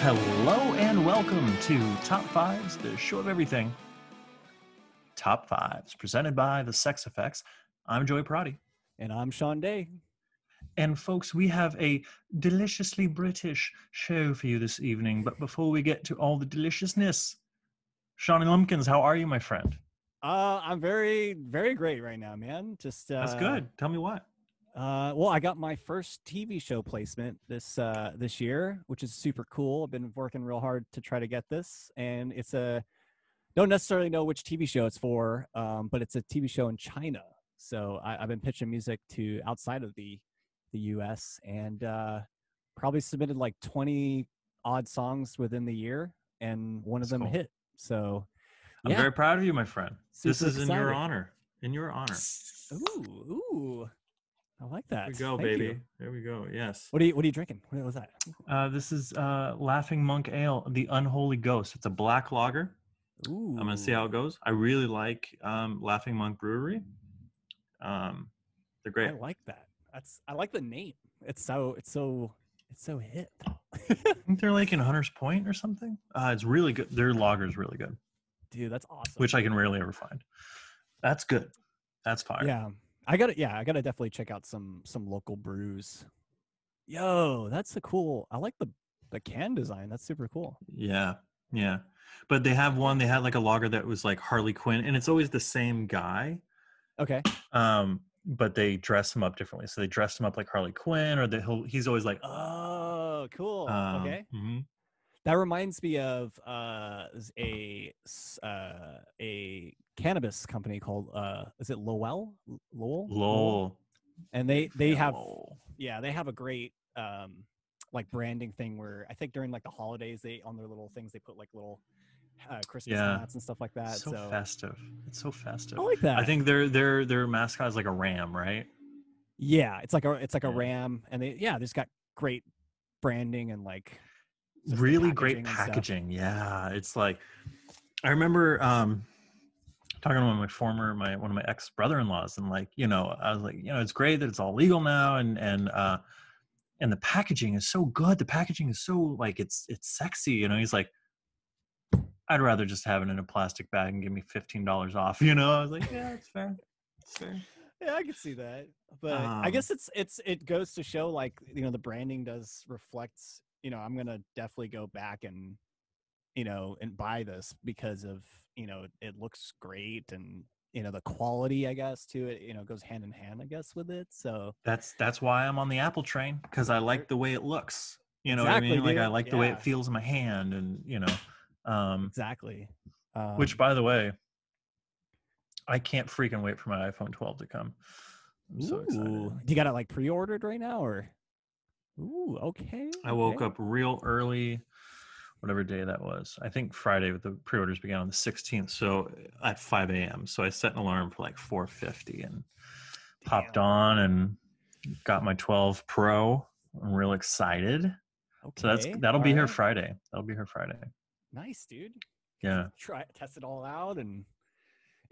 Hello and welcome to Top Fives, the show of everything. Top Fives, presented by the Sex Effects. I'm Joey Parati. And I'm Sean Day. And folks, we have a deliciously British show for you this evening. But before we get to all the deliciousness, Shawnee Lumpkins, how are you, my friend? I'm very, very great right now, man. That's good. Tell me what. Well, I got my first TV show placement this year, which is super cool. I've been working real hard to try to get this, and don't necessarily know which TV show it's for, but it's a TV show in China. So I've been pitching music to outside of the U.S. and probably submitted like 20 odd songs within the year, and one of them hit. So I'm very proud of you, my friend. This is excited. In your honor. In your honor. Ooh. I like that. There we go, Thank baby. you. There we go. Yes. What are you drinking? What was that? This is Laughing Monk Ale, the Unholy Ghost. It's a black lager. Ooh. I'm gonna see how it goes. I really like Laughing Monk Brewery. They're great. I like that. I like the name. It's so hip. I think they're like in Hunter's Point or something. It's really good. Their lager is really good. Dude, that's awesome. Which I can rarely ever find. That's good. That's fire. Yeah. I gotta definitely check out some local brews. Yo, that's I like the can design. That's super cool. Yeah. But they had like a lager that was like Harley Quinn, and it's always the same guy. Okay. But they dress him up differently. So they dressed him up like Harley Quinn, or he's always like, oh, cool. Okay. Mm-hmm. That reminds me of a cannabis company called is it Lowell? And they have they have a great like branding thing where I think during like the holidays on their little things they put like little Christmas hats and stuff like that. So festive. It's so festive. I like that. I think their mascot is like a ram, right? Yeah, it's like a ram, and there's got great branding and like really great packaging. Yeah, it's like I remember talking to one of my ex brother-in-laws, and like I was like it's great that it's all legal now, and the packaging is so good. The packaging is so like it's sexy. He's like, I'd rather just have it in a plastic bag and give me $15 off. I was like, yeah, it's fair. It's fair. Yeah, I can see that, but I guess it goes to show like the branding does reflect. I'm gonna definitely go back and and buy this because of it looks great, and the quality I guess to it goes hand in hand I guess with it. So that's why I'm on the Apple train, because I like the way it looks. You know exactly, what I mean? dude. Like I like the way it feels in my hand, and exactly. Which, by the way, I can't freaking wait for my iPhone 12 to come. I'm so excited. Do you got it like pre-ordered right now, or? Ooh, okay. I woke up real early, whatever day that was. I think Friday, with the pre-orders began on the 16th, so at 5 a.m. So I set an alarm for like 4:50 and hopped on and got my 12 Pro. I'm real excited. Okay. So that'll be here Friday. That'll be here Friday. Nice, dude. Yeah. Test it all out. And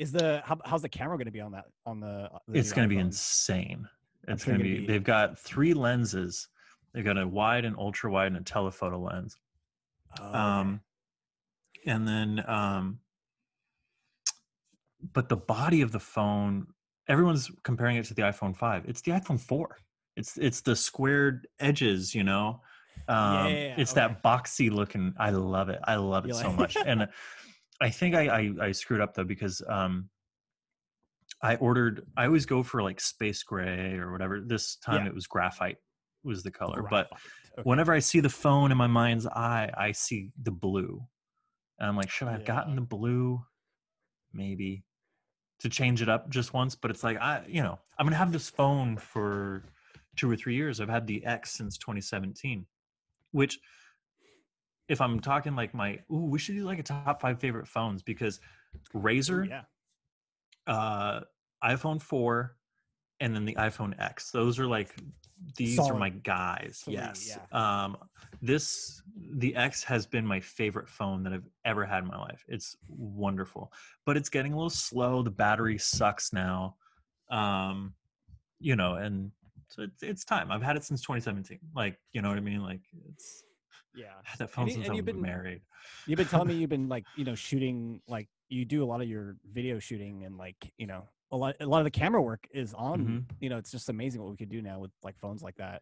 how's the camera going to be on that the it's going to be insane. It's going to be they've got 3 lenses. They've got a wide and ultra wide and a telephoto lens. Okay. And then but the body of the phone, everyone's comparing it to the iPhone 5. It's the iPhone 4. It's the squared edges, it's that boxy looking. I love it. I love it so much. And I think I screwed up though, because I always go for like space gray or whatever. This time it was graphite was the color. But whenever I see the phone in my mind's eye, I see the blue. And I'm like, should I have gotten the blue? Maybe to change it up just once. But it's like, I'm going to have this phone for 2 or 3 years. I've had the X since 2017, which if I'm talking like we should do like a top 5 favorite phones, because Razr, iPhone 4, and then the iPhone X. Those are like, these are my guys. Yes. Yeah. The X has been my favorite phone that I've ever had in my life. It's wonderful, but it's getting a little slow. The battery sucks now. And so it's time. I've had it since 2017. Like, you know what I mean? Like Yeah. Had that phone since I was married. You've been telling me you've been like, shooting, like you do a lot of your video shooting, and like, a lot of the camera work is on, it's just amazing what we could do now with like phones like that.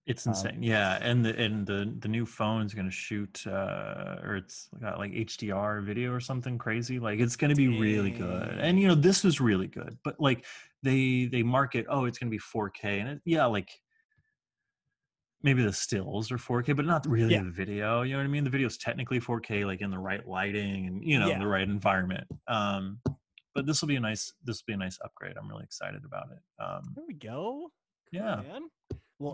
It's insane. Yeah. And the new phone's going to shoot, or it's got like HDR video or something crazy. Like it's going to be really good. And, this was really good, but like they market, oh, it's going to be 4K. And like maybe the stills are 4K, but not really the video. You know what I mean? The video is technically 4K, like in the right lighting and, the right environment. But this will be a nice upgrade. I'm really excited about it. There we go. Cool, yeah, man.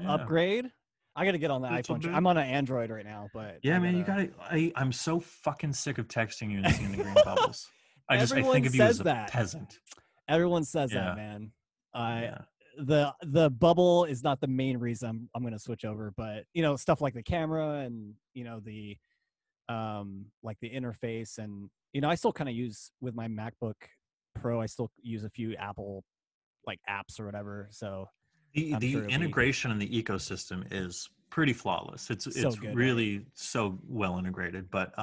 Upgrade. I gotta get on the iPhone. I'm on an Android right now, but yeah, man, you gotta. I'm so fucking sick of texting you and seeing the green bubbles. I think of you as a peasant. Everyone says that, man. The bubble is not the main reason I'm going to switch over, but stuff like the camera and the like the interface, and I still kind of use with my MacBook Pro. I still use a few Apple like apps or whatever. So the integration in the ecosystem is pretty flawless. It's good, really right? So well integrated, but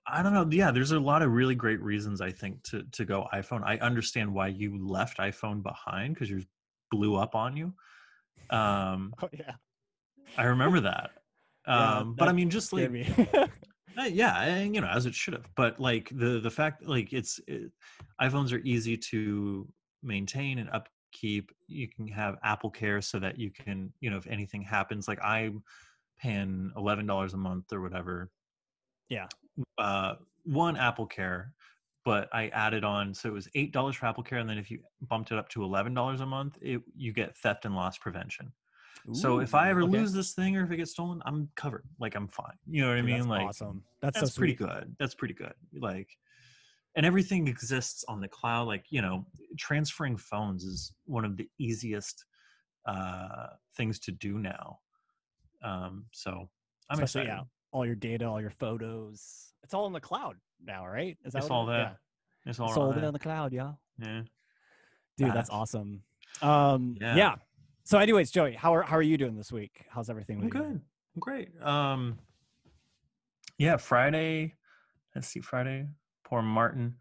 I don't know. Yeah, there's a lot of really great reasons, I think, to go iPhone. I understand why you left iPhone behind, because yours blew up on you. Oh yeah, I remember that. But I mean, just like yeah, and as it should have. But like the fact, like iPhones are easy to maintain and upkeep. You can have Apple Care so that you can, if anything happens, like I'm paying $11 a month or whatever. Yeah. One Apple Care, but I added on, so it was $8 for Apple Care, and then if you bumped it up to $11 a month, you get theft and loss prevention. Ooh, so if I ever lose this thing or if it gets stolen, I'm covered. Like I'm fine. You know what I mean? That's like awesome. That's so pretty good. That's pretty good. Like, and everything exists on the cloud. Like, transferring phones is one of the easiest things to do now. So I'm excited. Yeah, all your data, all your photos, it's all in the cloud now, right? Is that it's all that? Yeah. It's all there on the cloud, yeah. Yeah. Dude, that's awesome. Yeah. So anyways, Joey, how are you doing this week? How's everything with you? I'm good. I'm great. Yeah, Friday. Let's see, Friday. Poor Marty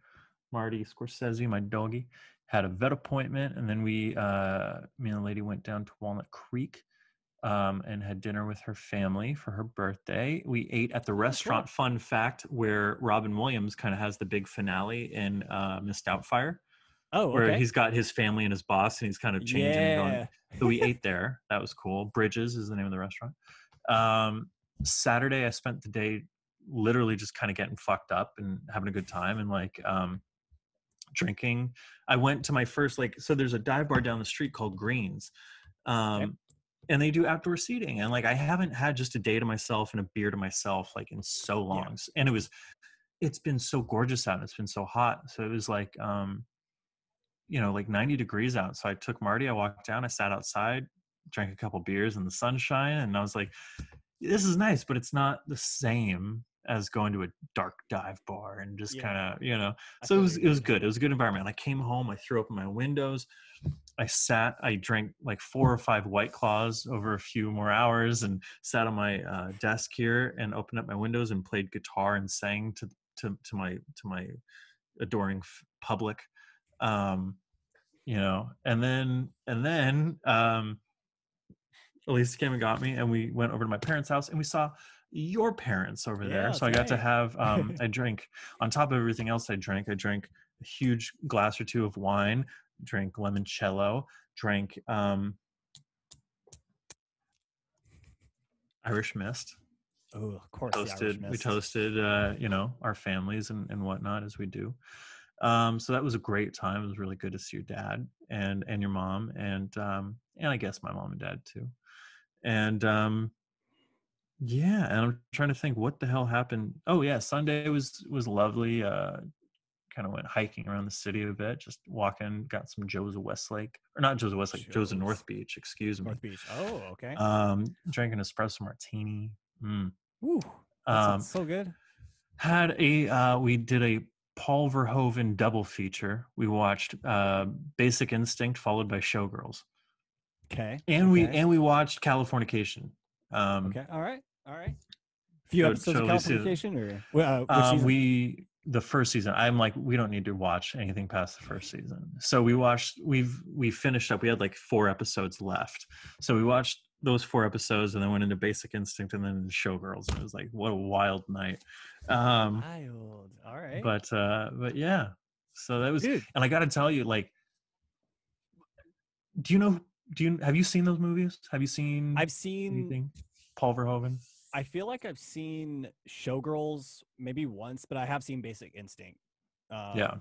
Scorsese, my doggy, had a vet appointment, and then me and the lady went down to Walnut Creek and had dinner with her family for her birthday. We ate at the restaurant, cool. Fun fact, where Robin Williams kind of has the big finale in Miss Doubtfire. Oh, okay. Where he's got his family and his boss, and he's kind of changing and going. So we ate there. That was cool. Bridges is the name of the restaurant. Saturday, I spent the day literally just kind of getting fucked up and having a good time and like drinking. I went to my first, so there's a dive bar down the street called Greens. And they do outdoor seating. And like, I haven't had just a day to myself and a beer to myself like in so long. Yeah. And it's been so gorgeous out. It's been so hot. So it was like, like 90 degrees out. So I took Marty, I walked down, I sat outside, drank a couple beers in the sunshine. And I was like, this is nice, but it's not the same as going to a dark dive bar and just kind of, so it was good. It was a good environment. I came home, I threw open my windows. I drank like 4 or 5 White Claws over a few more hours and sat on my desk here and opened up my windows and played guitar and sang to my adoring public. And then Elise came and got me, and we went over to my parents' house, and we saw your parents over there. So I got to have, I drank, on top of everything else I drank a huge glass or 2 of wine, drank limoncello, drank Irish Mist. Oh, of course. We toasted, our families and whatnot, as we do. So that was a great time. It was really good to see your dad and your mom and I guess my mom and dad too. And and I'm trying to think what the hell happened. Oh yeah, Sunday was lovely. Kind of went hiking around the city a bit, just walking, got some Joe's of Westlake, or not Joe's of Westlake, Joe's of North Beach, excuse me. North Beach. Oh, okay. Drank an espresso martini. Ooh, that sounds so good. We did a Paul Verhoeven double feature. We watched Basic Instinct followed by Showgirls. Okay. And we watched Californication. Okay. All right. A few episodes of at least see it. Californication, or which season? The first season, I'm like, we don't need to watch anything past the first season. So we finished up. We had like 4 episodes left. So we watched those 4 episodes and then went into Basic Instinct and then into Showgirls. And it was like, what a wild night. Wild. All right. But yeah. So that was, Dude. and I got to tell you, like, have you seen those movies? Have you seen I've seen anything? Paul Verhoeven? I feel like I've seen Showgirls maybe once, but I have seen Basic Instinct. Yeah.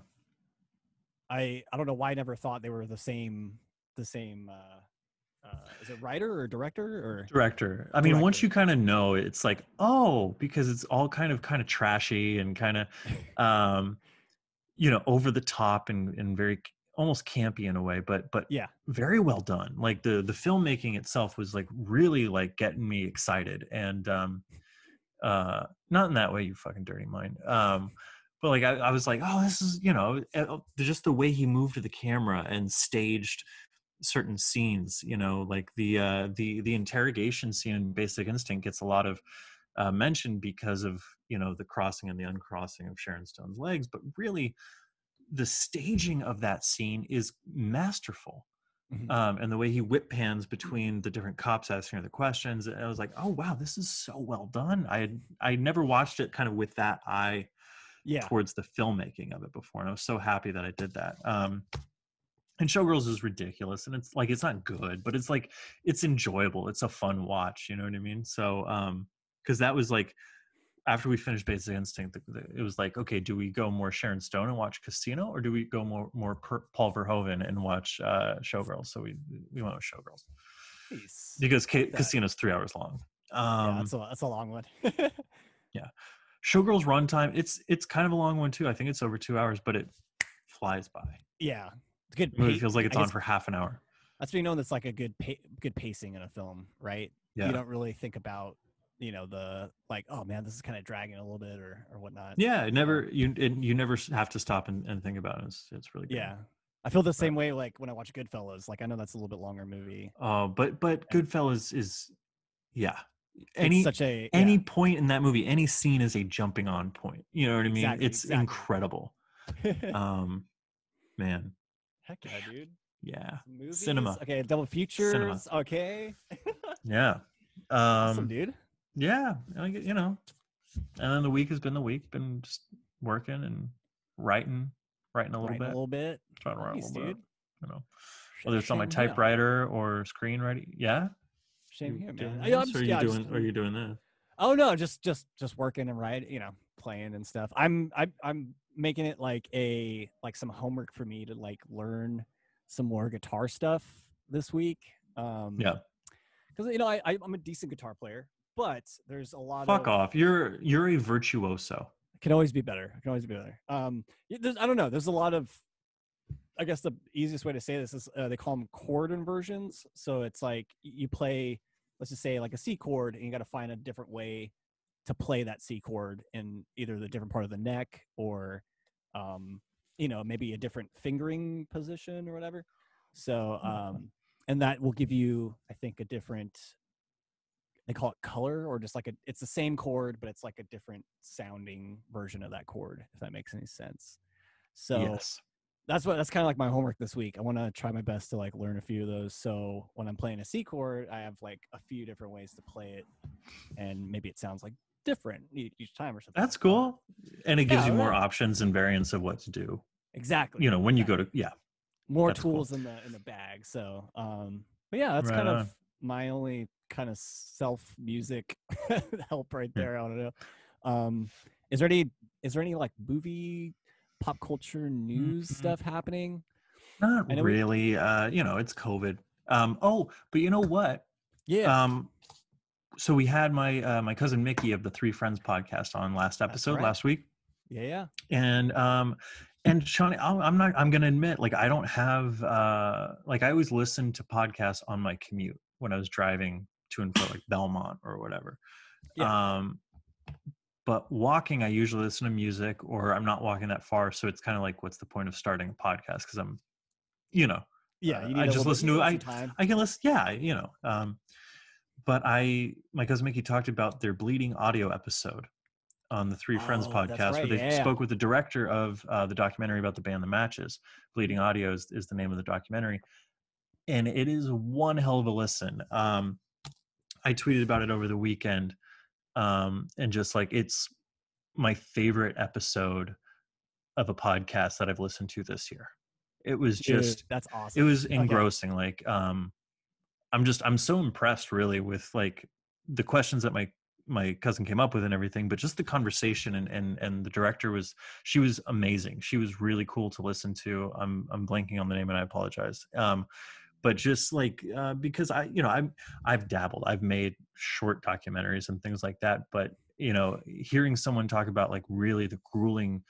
I don't know why I never thought they were the same. Is it writer or director or Director? I mean, once you kind of know, it's like, oh, because it's all kind of trashy and kind of over the top and very almost campy in a way, but yeah, very well done. Like the filmmaking itself was like really like getting me excited, and not in that way, you fucking dirty mind. But like I was like, oh, this is just the way he moved to the camera and staged certain scenes. Like the interrogation scene in Basic Instinct gets a lot of mention because of the crossing and the uncrossing of Sharon Stone's legs, but really the staging of that scene is masterful. And the way he whip pans between the different cops asking her the questions, I was like, oh wow, this is so well done. I never watched it kind of with that eye towards the filmmaking of it before, and I was so happy that I did that. And Showgirls is ridiculous, and it's like, it's not good, but it's like, it's enjoyable, it's a fun watch, you know what I mean? So because that was like, after we finished Basic Instinct, it was like, okay, do we go more Sharon Stone and watch Casino, or do we go more Paul Verhoeven and watch Showgirls? So we went with Showgirls. Nice. Because Casino's 3 hours long. Yeah, that's a long one. Yeah, Showgirls runtime, it's kind of a long one too. I think it's over 2 hours, but it flies by. Yeah, it's good. The movie feels like it's on for half an hour. That's being known that's like a good pacing in a film, right? Yeah. You don't really think about the like, oh man, this is kind of dragging a little bit or whatnot. Yeah, you never have to stop and think about it. It's really good. Yeah, I feel the same way like when I watch Goodfellas. Like I know that's a little bit longer movie. Oh, but Goodfellas is, yeah. Any point in that movie, any scene is a jumping on point. You know what I mean? Exactly, it's incredible. Man. Heck yeah, dude. Yeah. Movies? Cinema. Okay, Double Features. Cinema. Okay. Yeah. Awesome, dude. Yeah, and then the week has been been just working and writing a little bit. Trying to write a little bit. Whether it's on my typewriter or screenwriting. Yeah. Shame here, man. Are you doing that? Oh no, just working and writing, playing and stuff. I'm making it like some homework for me to like learn some more guitar stuff this week. Yeah. Because I'm a decent guitar player, but there's a lot. Fuck off! You're a virtuoso. Can always be better. I don't know. There's a lot of. I guess the easiest way to say this is they call them chord inversions. So it's like you play, let's just say like a C chord, and you got to find a different way to play that C chord in either the different part of the neck or, maybe a different fingering position or whatever. So, and that will give you, I think, a different, they call it color, or just like it's the same chord, but it's like a different sounding version of that chord, if that makes any sense. So yes. That's kind of like my homework this week. I want to try my best to like learn a few of those. So when I'm playing a C chord, I have like a few different ways to play it, and maybe it sounds like different each time or something. That's cool, and it gives you more options and variants of what to do. Exactly. When you go to more tools in the bag. So, but yeah, that's kind of my only kind of self music help right there. I don't know. Is there any like movie, pop culture news stuff happening? Not really. It's COVID. But you know what? Yeah. So we had my cousin Mickey of the Three Friends podcast on last week. Yeah. And Shawnee, I'm gonna admit, like, I don't have like, I always listen to podcasts on my commute when I was driving to and from like Belmont or whatever. Yeah. But walking, I usually listen to music, or I'm not walking that far, so it's kind of like, what's the point of starting a podcast? Because I'm, you need I just listen to it. time. I can listen, but my cousin Mickey talked about their Bleeding Audio episode on the Three Friends Oh, that's podcast, right. where they Yeah. spoke with the director of the documentary about the band The Matches. Bleeding Audio is the name of the documentary, and it is one hell of a listen. I tweeted about it over the weekend, and just like, it's my favorite episode of a podcast that I've listened to this year. It was Dude, just, that's it awesome. was Okay. engrossing. Like, I'm so impressed really with like the questions that my cousin came up with and everything, but just the conversation, and the director she was amazing. She was really cool to listen to. I'm blanking on the name and I apologize. But just like, because I've dabbled, I've made short documentaries and things like that, but hearing someone talk about like really the grueling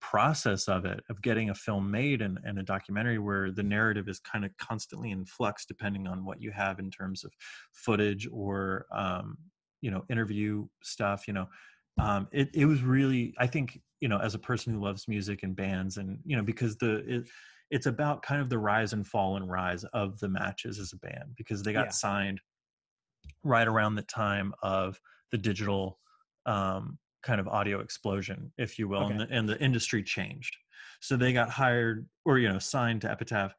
process of it, of getting a film made, and a documentary where the narrative is kind of constantly in flux depending on what you have in terms of footage or interview stuff. It was really, I think, as a person who loves music and bands, and because it's about kind of the rise and fall and rise of the Matches as a band, because they got Yeah. signed right around the time of the digital kind of audio explosion, if you will, Okay. and the industry changed. So they got hired, or signed to Epitaph,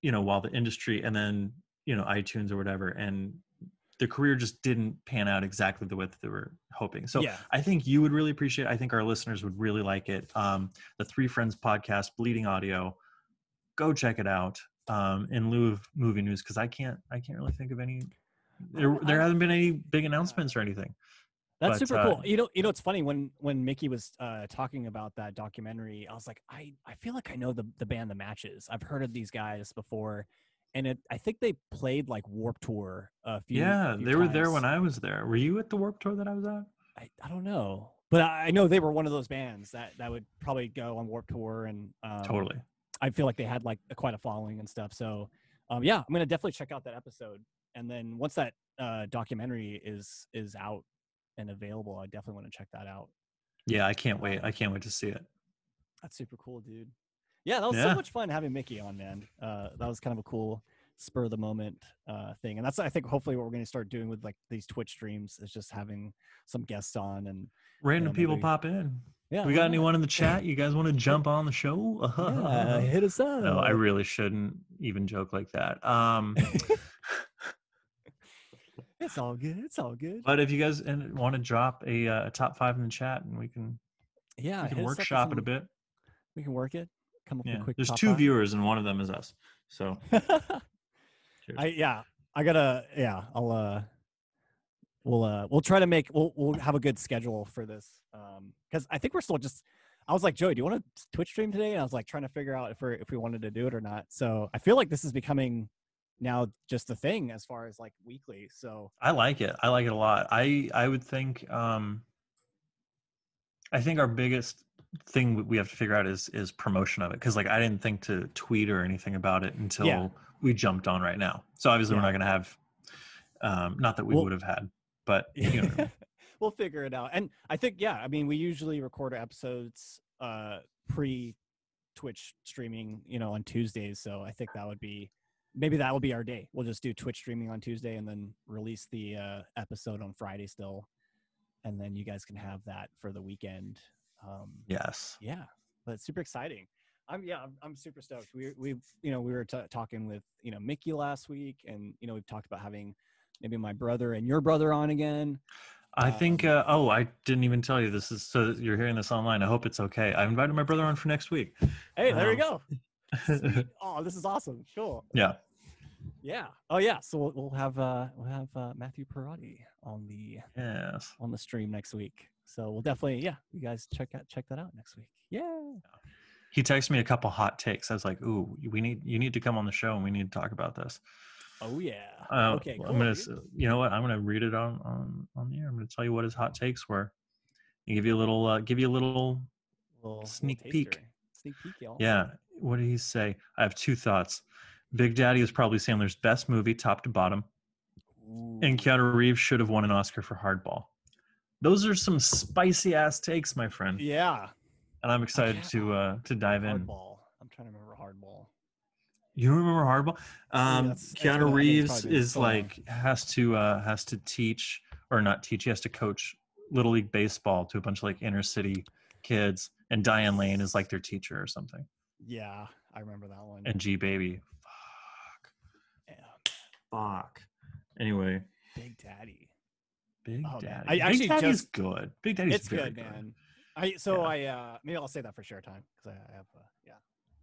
while the industry, and then iTunes or whatever, and the career just didn't pan out exactly the way that they were hoping. So Yeah. I think you would really appreciate it. I think our listeners would really like it. The Three Friends podcast, Bleeding Audio. Go check it out. In lieu of movie news, because I can't really think of any. There hasn't been any big Yeah. announcements or anything. That's But super cool. It's funny when Mickey was talking about that documentary, I was like, I feel like I know the band The Matches. I've heard of these guys before, and I think they played like Warped Tour a few yeah, they were there when times. I was there. Were you at the Warped Tour that I was at? I don't know, but I know they were one of those bands that would probably go on Warped Tour, and Totally. I feel like they had like quite a following and stuff. So yeah, I'm gonna definitely check out that episode, and then once that documentary is out and available, I definitely want to check that out. Yeah, I can't wait. I can't wait to see it. That's super cool, dude. Yeah, that was so Yeah. much fun having Mickey on, man. That was kind of a cool spur of the moment thing, and that's, I think, hopefully what we're going to start doing with like these Twitch streams is just having some guests on, and Random people maybe, pop in. yeah, We why got not? anyone in the chat? You guys want to jump on the show? Yeah, hit us up. No, I really shouldn't even joke like that. It's all good. It's all good. But if you guys want to drop a top 5 in the chat, and we can workshop it a bit. We can work it. Come up with a quick. There's top 2 5. viewers, and one of them is us. So, we'll try to make, we'll have a good schedule for this, because I think we're still just, I was like, Joey, do you want to Twitch stream today? And I was like trying to figure out if we wanted to do it or not. So I feel like this is becoming now just a thing as far as like weekly. So I like it. I like it a lot. I would think I think our biggest thing we have to figure out is promotion of it, because like I didn't think to tweet or anything about it until we jumped on right now. So obviously we're not going to have not that we would have had, but we'll figure it out. And I think, I mean, we usually record episodes pre Twitch streaming, on Tuesdays. So I think maybe that will be our day. We'll just do Twitch streaming on Tuesday and then release the episode on Friday still. And then you guys can have that for the weekend. Yes. Yeah, but it's super exciting. I'm super stoked. We were talking with, Mickey last week, and, we've talked about having maybe my brother and your brother on again. I think, I didn't even tell you this is, so you're hearing this online. I hope it's okay. I invited my brother on for next week. Hey, there we go. Sweet. Oh, this is awesome. Cool. Yeah. Yeah. Oh yeah. So we'll have Matthew Perotti on the stream next week. So we'll definitely, you guys check that out next week. Yeah. He texted me a couple hot takes. I was like, "Ooh, you need to come on the show, and we need to talk about this." Oh yeah. Okay. Cool, I'm gonna, you know what? I'm gonna read it on the air. I'm gonna tell you what his hot takes were. Give you a little sneak peek. Sneak peek, y'all. Yeah. What did he say? I have 2 thoughts. Big Daddy is probably Sandler's best movie, top to bottom. Ooh. And Keanu Reeves should have won an Oscar for Hardball. Those are some spicy ass takes, my friend. Yeah. And I'm excited to dive in. Hardball. I'm trying to remember Hardball. You remember Hardball? It's Keanu it's Reeves probably been is so long. like has to teach or not teach. He has to coach Little League baseball to a bunch of like inner city kids, and Diane Lane is like their teacher or something. Yeah, I remember that one. And G Baby, Yeah. fuck. Anyway, Big Daddy. Big Oh man, I Daddy. Big actually Daddy's just good. Big Daddy's it's very good, good. man. Yeah. Maybe I'll say that for share time because I have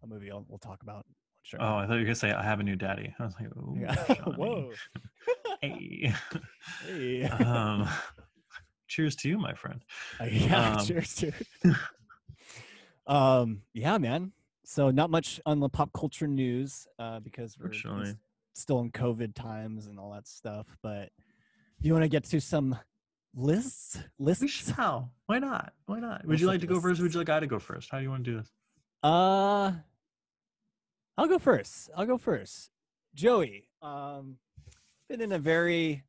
a movie we'll talk about on share Oh, time. I thought you were gonna say I have a new daddy. I was like, oh, Yeah. Johnny. Whoa. Hey. Hey. Cheers to you, my friend. Yeah. Cheers, dude. Yeah, man. So not much on the pop culture news because we're still in COVID times and all that stuff. But if you want to get to some lists, we shall. Why not? Would you like to go first? Or would you like I to go first? How do you want to do this? I'll go first. Joey, been in a very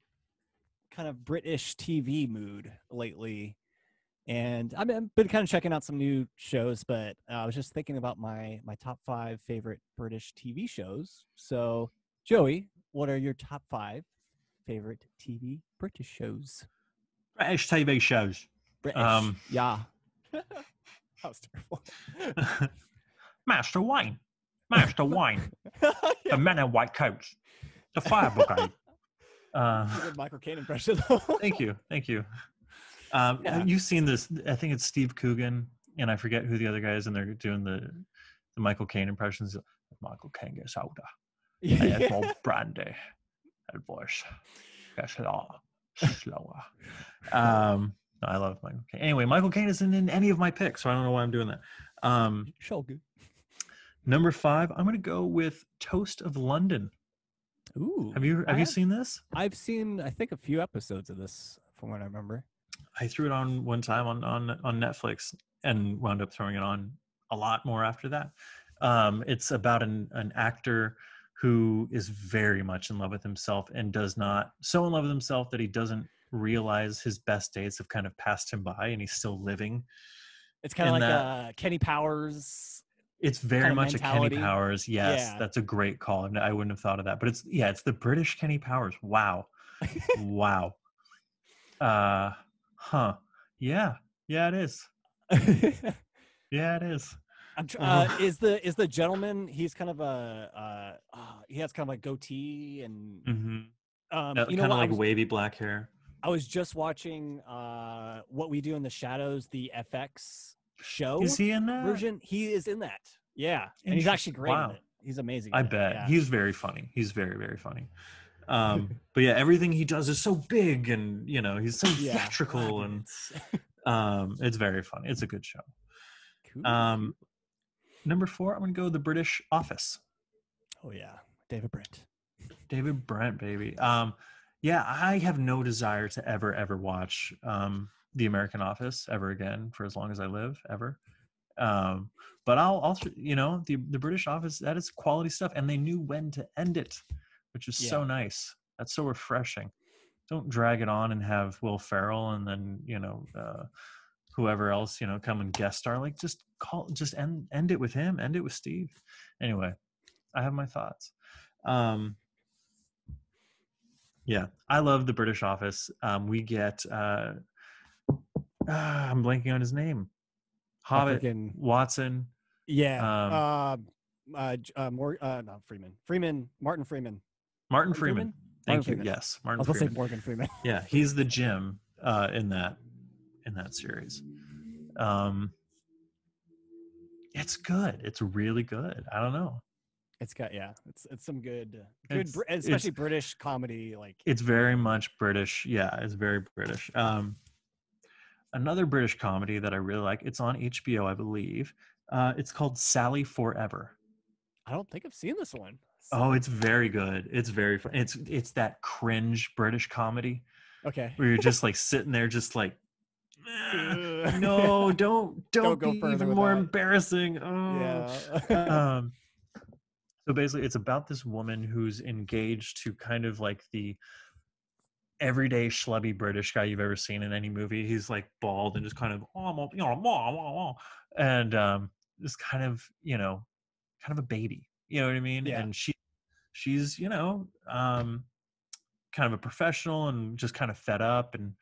kind of British TV mood lately. And I've been kind of checking out some new shows, but I was just thinking about my top 5 favorite British TV shows. So, Joey, what are your top 5 favorite British shows? British TV shows. British. Yeah. That was terrible. Master Wayne. The men in white coats. The fire brigade. Good Michael Caine impression. Thank you. You've seen this. I think it's Steve Coogan, and I forget who the other guy is, and they're doing the Michael Caine impressions. Michael Caine gets older. I had more brandy. That voice gets slower. I love Michael Caine. Anyway, Michael Caine isn't in any of my picks, so I don't know why I'm doing that. So good. Number 5, I'm going to go with Toast of London. Ooh, have you seen this? I've seen, I think, a few episodes of this from what I remember. I threw it on one time on Netflix and wound up throwing it on a lot more after that. It's about an actor who is very much in love with himself and does not so in love with himself that he doesn't realize his best days have kind of passed him by and he's still living. It's kind of like a Kenny Powers. It's very much mentality. A Kenny Powers. Yes, that's a great call. I wouldn't have thought of that, but it's the British Kenny Powers. Wow. Wow. Huh. Yeah, it is. Yeah, it is. Is the gentleman? He's kind of he has kind of like goatee and kind of like wavy black hair. I was just watching What We Do in the Shadows, the FX show. Is he in that version? He is in that. Yeah, and he's actually great in it. He's amazing. I bet. Yeah. He's very funny. He's very, very funny. But yeah, everything he does is so big, and he's so theatrical, and it's very funny. It's a good show. Cool. Number 4, I'm gonna go The British Office. Oh yeah, David Brent, baby. I have no desire to ever watch The American Office ever again for as long as I live, ever. But I'll the British Office, that is quality stuff, and they knew when to end it, which is so nice. That's so refreshing. Don't drag it on and have Will Ferrell and then whoever else come and guest star. Like just end it with him. End it with Steve. Anyway, I have my thoughts. Yeah, I love the British Office. We get I'm blanking on his name. Hobbit, Watson. Yeah. Not Freeman. Martin Freeman. Thank you. Yes, Martin. I was going to say Morgan Freeman. Yeah, he's the Jim in that series. It's good. It's really good. I don't know. It's got it's some good, especially British comedy. Like it's very much British. Yeah, it's very British. Another British comedy that I really like. It's on HBO, I believe. It's called Sally Forever. I don't think I've seen this one. Oh, it's very good. It's very fun. It's that cringe British comedy. Okay. Where you're just like sitting there, just like, no, don't go be even more embarrassing. Oh. Yeah. So basically, it's about this woman who's engaged to kind of like the everyday schlubby British guy you've ever seen in any movie. He's like bald and just kind of and just kind of a baby, You know what I mean? Yeah. And she's kind of a professional and just kind of fed up, and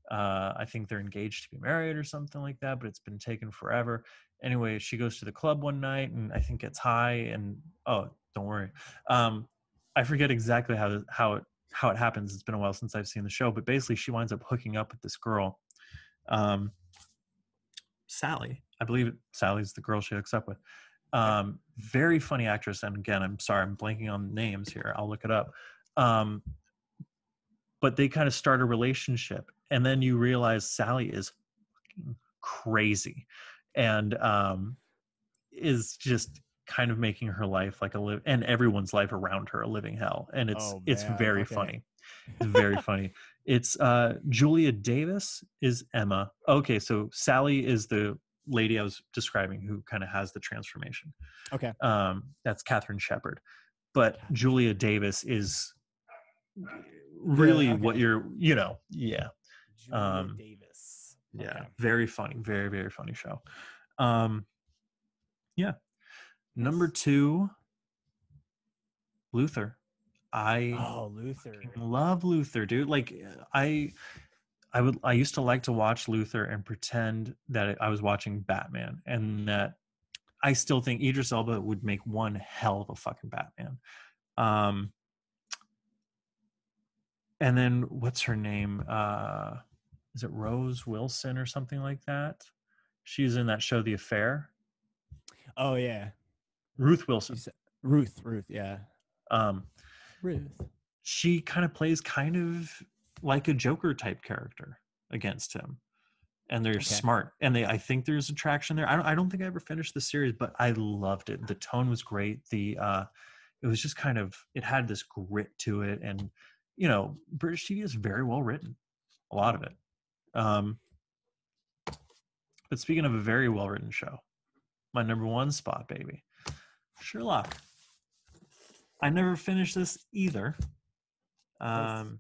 I think they're engaged to be married or something like that, but it's been taken forever. Anyway, she goes to the club one night and I think gets high, and oh, don't worry. I forget exactly how it happens. It's been a while since I've seen the show, but basically she winds up hooking up with this girl, um, Sally. I believe Sally's the girl she hooks up with. Okay. Very funny actress. And again, I'm sorry, I'm blanking on names here. I'll look it up. But they kind of start a relationship, and then you realize Sally is crazy, and is just kind of making her life like and everyone's life around her a living hell, and Oh it's man. very Okay. funny. It's very funny. It's Julia Davis is Emma. Okay, so Sally is the lady I was describing who kind of has the transformation. Okay. That's Catherine Shepard, but Catherine Julia Shepherd. Davis is really what Okay. you're, yeah. Julia um Davis. yeah, Okay. very funny, very very funny show. um yeah. Number Nice. 2, Luther. I Oh, Luther. love Luther, dude. Like I used to like to watch Luther and pretend that I was watching Batman, and that I still think Idris Elba would make one hell of a fucking Batman. um and then what's her name, is it Rose Wilson or something like that? She's in that show The Affair. Oh yeah. Ruth You Wilson. said Ruth. Ruth. Yeah. um Ruth. she kind of plays kind of like a Joker type character against him, and they're Okay. smart, and I think there's attraction there. I don't think I ever finished the series, but I loved it. The tone was great. It was just kind of, it had this grit to it, and British TV is very well written, a lot of it. um but speaking of a very well written show, my number 1 spot, baby, Sherlock. I never finished this either. There's um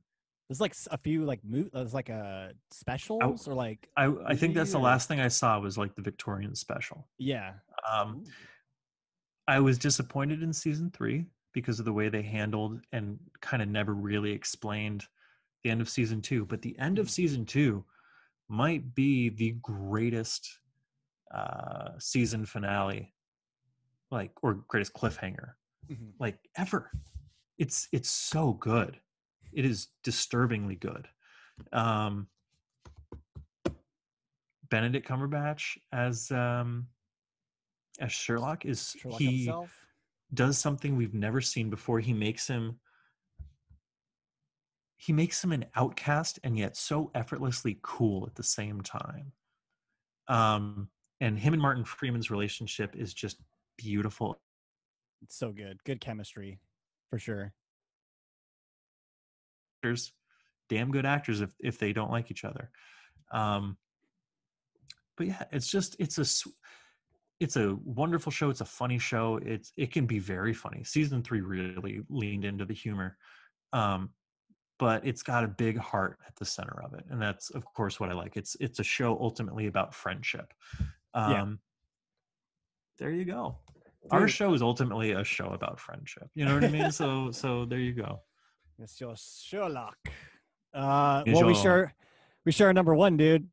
there's like a few like there's like I, specials or like I think that's movie the or last thing I saw was like the Victorian special. yeah. Um, Ooh. I was disappointed in season 3 because of the way they handled and kind of never really explained the end of season 2. But the end of Mhm. season 2 might be the greatest season finale, like, or greatest cliffhanger, Mhm. like, ever. It's so good. It is disturbingly good. Um, Benedict Cumberbatch as Sherlock is, Sherlock he himself. does something we've never seen before. He makes him an outcast and yet so effortlessly cool at the same time. Um, and him and Martin Freeman's relationship is just beautiful. It's so good. Good chemistry, for sure. Actors, damn good actors if they don't like each other. Um, but yeah, it's a wonderful show. It's a funny show. It can be very funny. Season 3 really leaned into the humor. Um, but it's got a big heart at the center of it, and that's of course what I like. It's a show ultimately about friendship. Yeah, um there you go. Our dude. show is ultimately a show about friendship, you know what I mean? So there you go. It's your Sherlock. Is Well, we your share number one, dude.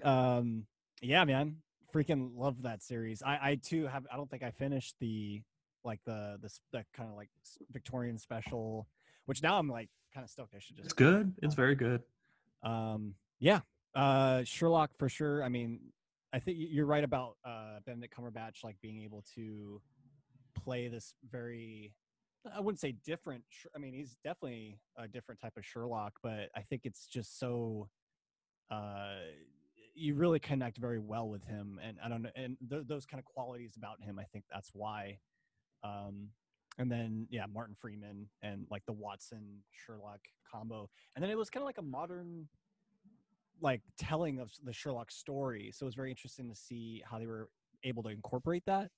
Um, yeah, man, freaking love that series. I too have. I don't think I finished the kind of like Victorian special, which now I'm like kind of stoked. I should it's just good, it's watch very it. good. Yeah. Sherlock for sure. I mean, I think you're right about Benedict Cumberbatch like being able to play this very, I wouldn't say different. I mean, he's definitely a different type of Sherlock, but I think it's just so uh, you really connect very well with him, and I don't know, and those kind of qualities about him. I think that's why. Um, and then yeah, Martin Freeman and like the Watson Sherlock combo, and then it was kind of like a modern like telling of the Sherlock story. So it was very interesting to see how they were able to incorporate that.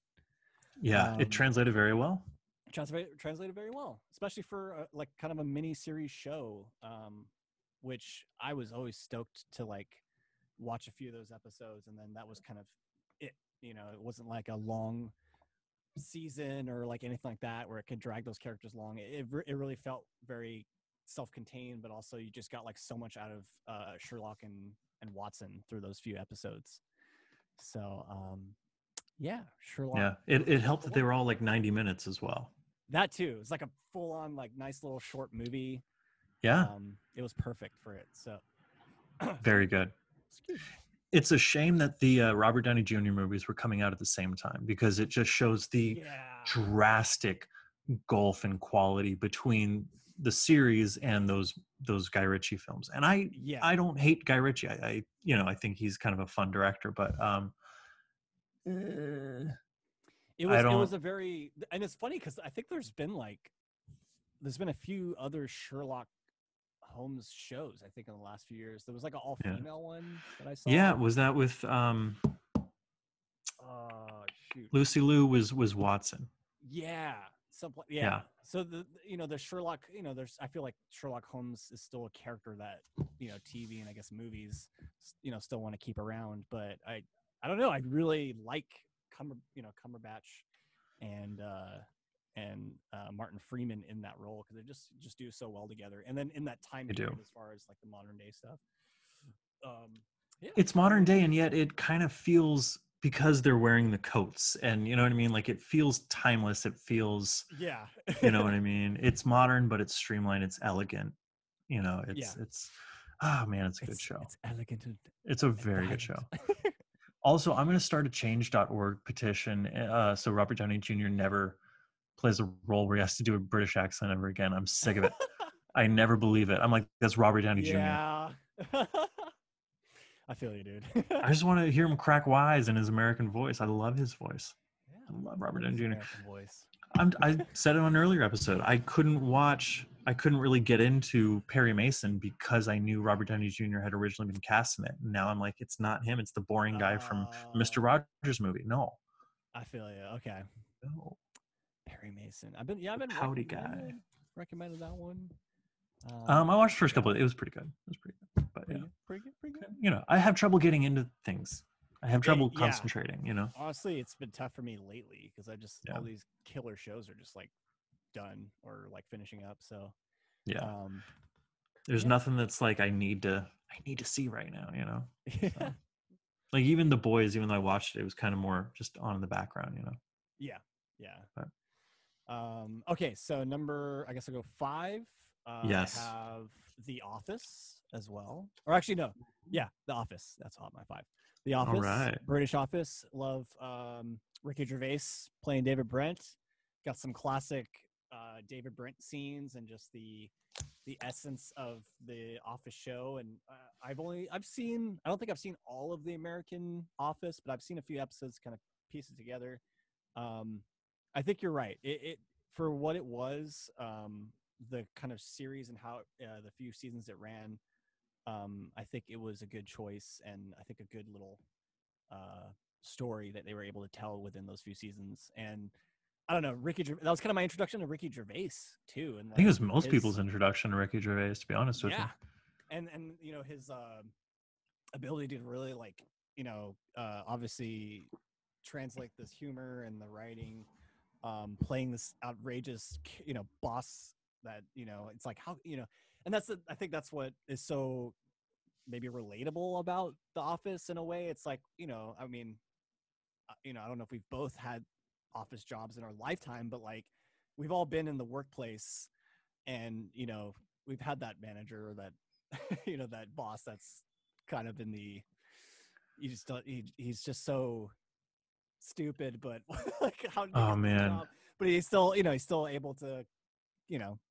Yeah, it Um, translated very well. translated very well, especially for like kind of a mini series show, which I was always stoked to like watch a few of those episodes, and then that was kind of it. You know, it wasn't like a long season or like anything like that where it could drag those characters along. It really felt very self-contained, but also you just got like so much out of Sherlock and Watson through those few episodes. So yeah, Sherlock. Yeah, it helped that they were all like 90 minutes as well. That too. It's like a full-on like nice little short movie. Yeah, it was perfect for it. So very good. Excuse me. It's a shame that the Robert Downey Jr. movies were coming out at the same time, because it just shows the drastic gulf in quality between the series and those Guy Ritchie films. And I don't hate Guy Ritchie. I think he's kind of a fun director, but it was a very, and it's funny because I think there's been a few other Sherlock Holmes shows, I think, in the last few years. There was like an all-female one that I saw. Yeah, was that with Lucy Liu was Watson. Yeah. So the the Sherlock, I feel like Sherlock Holmes is still a character that TV and I guess movies still want to keep around, but I don't know, I really like Cumberbatch and Martin Freeman in that role, because they just do so well together. And then in that time period, as far as like the modern day stuff, it's modern day, and yet it kind of feels, because they're wearing the coats, and you know what I mean, like it feels timeless. It feels you know what I mean. It's modern, but it's streamlined. It's elegant. It's oh man, it's a good show. It's elegant. It's a very good show. Also, I'm going to start a change.org petition. So Robert Downey Jr. never plays a role where he has to do a British accent ever again. I'm sick of it. I never believe it. I'm like, that's Robert Downey Jr. Yeah. I feel you, dude. I just want to hear him crack wise in his American voice. I love his voice. Yeah, I love Robert Downey Jr. American voice. I said it on an earlier episode. I couldn't really get into Perry Mason because I knew Robert Downey Jr. had originally been cast in it. And now I'm like, it's not him. It's the boring guy from Mr. Rogers movie. No. I feel you. Okay. No. Perry Mason. I've been howdy guy. Recommended that one. I watched the first couple. It was pretty good. But pretty good. I have trouble getting into things. I have trouble concentrating. Honestly, it's been tough for me lately because all these killer shows are just like done or like finishing up. So there's nothing that's like I need to see right now. So, like even The Boys, even though I watched it, it was kind of more just on in the background. Yeah. But, okay, so I guess I'll go 5. yes. I have The Office as well. Or actually, no. Yeah, The Office. That's my 5. The Office. All right. British Office. Love Ricky Gervais playing David Brent. Got some classic David Brent scenes and just the essence of the Office show. And I don't think I've seen all of the American Office, but I've seen a few episodes kind of piece it together. I think you're right. It for what it was, the kind of series and how the few seasons it ran, I think it was a good choice, and I think a good little story that they were able to tell within those few seasons. And I don't know, that was kind of my introduction to Ricky Gervais too. And I think it was most people's introduction to Ricky Gervais, to be honest with you. And his ability to really obviously translate this humor and the writing, playing this outrageous boss that it's like how and I think that's what is so maybe relatable about The Office in a way. It's like I mean I don't know if we've both had office jobs in our lifetime, but like we've all been in the workplace and we've had that manager or that that boss that's kind of in the he's just so stupid, but like how man, but he's still he's still able to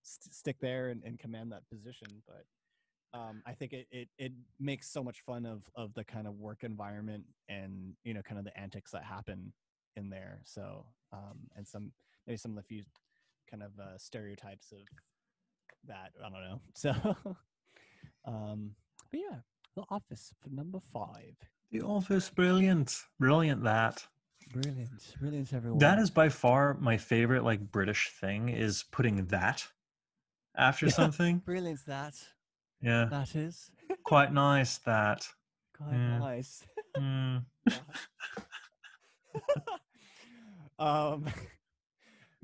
stick there and command that position. But I think it makes so much fun of the kind of work environment and kind of the antics that happen in there. So and some of the few kind of stereotypes of that, I don't know. So but yeah, The Office for number 5. The Office, brilliant that. Brilliant, everyone. That is by far my favorite like British thing, is putting that after something. Brilliant that. Yeah. That is. Quite nice that. Quite nice.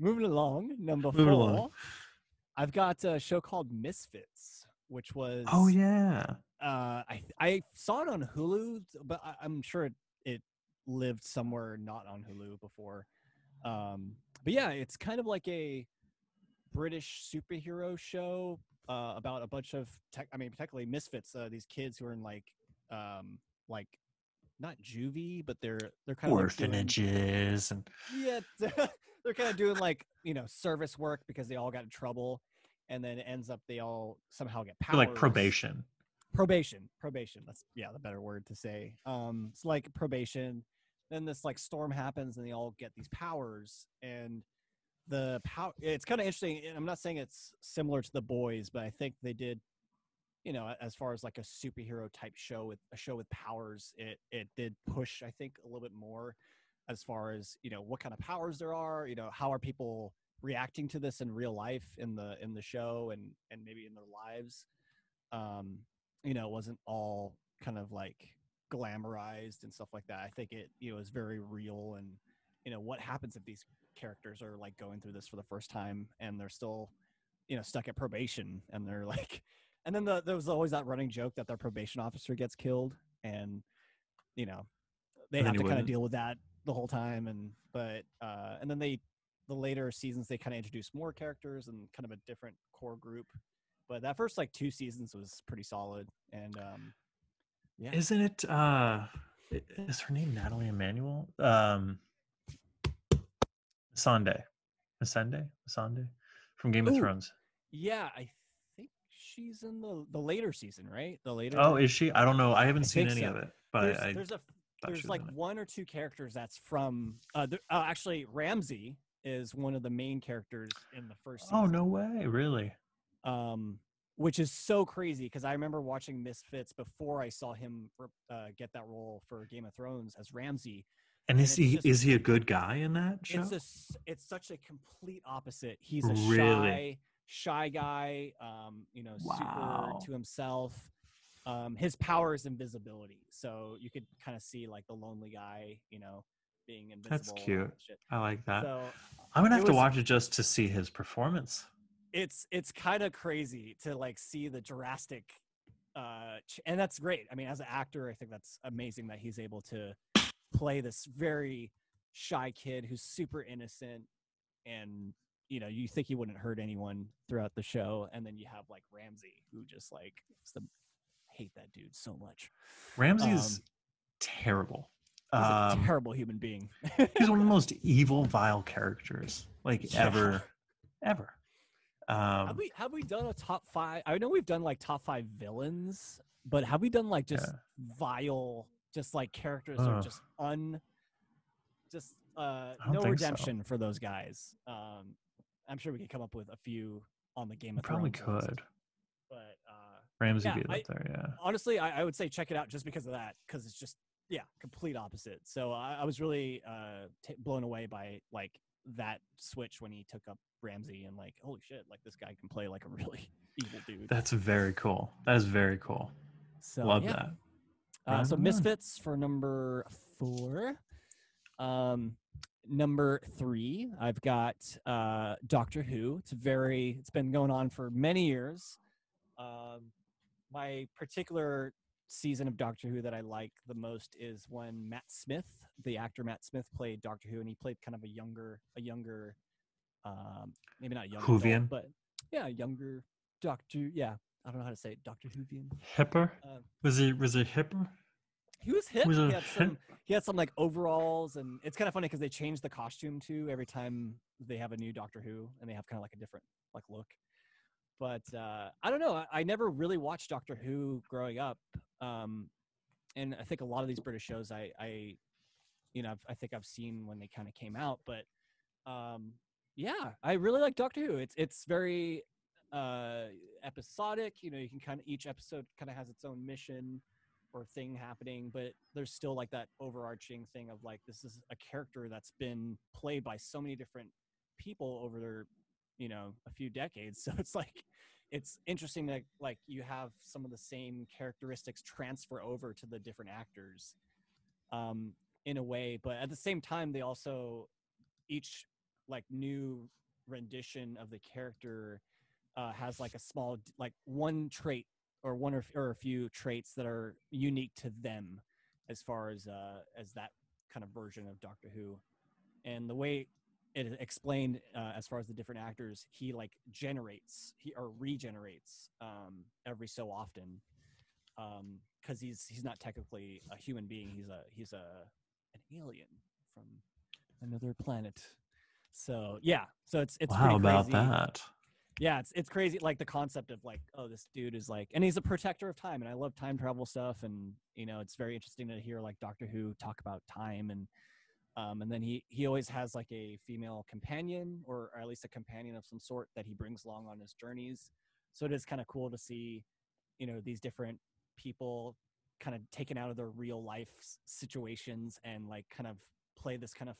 moving along. Number Moving along. 4, I've got a show called Misfits, which was Oh yeah. I saw it on Hulu, but I'm sure it lived somewhere not on Hulu before. But yeah, it's kind of like a British superhero show about a bunch of technically misfits. These kids who are in like not juvie, but they're kind of like Orphanages and yeah, they're kind of doing like service work because they all got in trouble, and then it ends up they all somehow get powers. like probation. Probation. That's the better word to say. It's like probation. Then this like storm happens, and they all get these powers, and the power. It's kind of interesting. And I'm not saying it's similar to The Boys, but I think they did, as far as like a superhero type show with powers, it did push, I think, a little bit more as far as what kind of powers there are. How are people reacting to this in real life in the show and maybe in their lives. It wasn't all kind of like glamorized and stuff like that. I think it is very real, and what happens if these characters are like going through this for the first time and they're still stuck at probation, and they're like, and then there was always that running joke that their probation officer gets killed, and they have to kind of deal with that the whole time. And then the later seasons they kind of introduce more characters and kind of a different core group. But that first like 2 seasons was pretty solid. And yeah. Isn't it is her name Natalie Emmanuel? Missandei from Game of Thrones. Yeah, I think she's in the later season, right? The later. Oh, is she? I don't know. I haven't seen any of it, but there's like 1 or 2 characters that's from actually Ramsey is one of the main characters in the first season. Oh, no way. Really? Which is so crazy because I remember watching Misfits before I saw him get that role for Game of Thrones as Ramsey. And is he a good guy in that show? It's such a complete opposite. He's a shy guy, super to himself. His power is invisibility, so you could kind of see like the lonely guy, being invisible. That's cute. I like that. So I'm gonna have to watch it just to see his performance. It's kind of crazy to like see the drastic, and that's great. I mean, as an actor, I think that's amazing that he's able to play this very shy kid who's super innocent, and you think he wouldn't hurt anyone throughout the show, and then you have like Ramsey who just like hate that dude so much. Ramsey's terrible. He's a terrible human being. He's one of the most evil, vile characters ever. Have we done a top 5? I know we've done like top 5 villains, but have we done like just vile, just like characters that are just no redemption for those guys? I'm sure we could come up with a few on the Game of Thrones. Probably could. List. But Ramsey be up there, yeah. Honestly, I would say check it out just because of that, because it's just complete opposite. So I was really blown away by like that switch when he took up Ramsey, and like, holy shit, like this guy can play like a really evil dude. That's very cool. That is very cool. So love that. So Misfits for number 4. Number 3, I've got Doctor Who. It's been going on for many years. My particular season of Doctor Who that I like the most is when the actor Matt Smith played Doctor Who, and he played kind of a younger maybe not young Whovian, but younger Doctor. Yeah, I don't know how to say it. Doctor Whovian. Hipper? Was he hipper? He was hip. He had some like overalls, and it's kind of funny because they change the costume too every time they have a new Doctor Who, and they have kind of like a different like look. But I don't know. I never really watched Doctor Who growing up, and I think a lot of these British shows I think I've seen when they kind of came out. But I really like Doctor Who. It's very episodic. You can kind of, each episode kind of has its own mission or thing happening, but there's still like that overarching thing of like, this is a character that's been played by so many different people over a few decades. So it's like, it's interesting that like you have some of the same characteristics transfer over to the different actors in a way, but at the same time, they also each like new rendition of the character has like a small, like one trait or one or a few traits that are unique to them as far as that kind of version of Doctor Who. And the way it explained as far as the different actors, he like regenerates every so often, because he's not technically a human being. He's an alien from another planet. So yeah, so it's wow, pretty about crazy. that. Yeah, it's crazy, like the concept of like, oh, this dude is like, and he's a protector of time, and I love time travel stuff, and it's very interesting to hear like Doctor Who talk about time, and then he always has like a female companion, or at least a companion of some sort that he brings along on his journeys. So it is kind of cool to see, these different people kind of taken out of their real life situations and like kind of play this kind of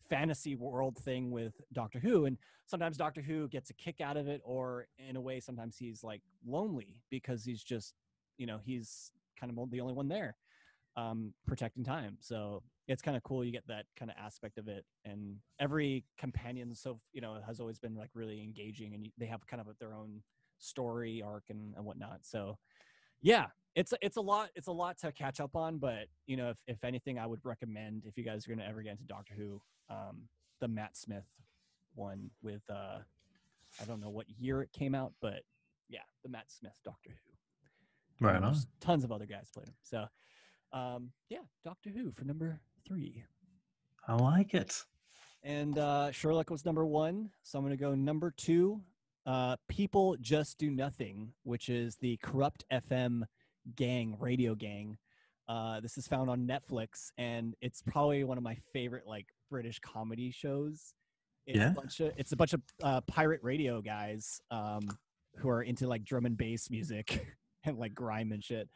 fantasy world thing with Doctor Who. And sometimes Doctor Who gets a kick out of it, or in a way, sometimes he's like lonely because he's just, he's kind of the only one there, protecting time. So it's kind of cool. You get that kind of aspect of it, and every companion, so has always been like really engaging, and they have kind of their own story arc and whatnot. So yeah, it's a lot to catch up on. But if anything, I would recommend, if you guys are going to ever get into Doctor Who, the Matt Smith one with I don't know what year it came out, but yeah, the Matt Smith Doctor Who. Right And on. there's tons of other guys played him. So yeah, Doctor Who for number 3. I like it. And Sherlock was number 1, so I'm going to go number 2. People Just Do Nothing, which is the Corrupt FM radio gang. This is found on Netflix, and it's probably one of my favorite like British comedy shows. It's a bunch of pirate radio guys who are into like drum and bass music and like grime and shit.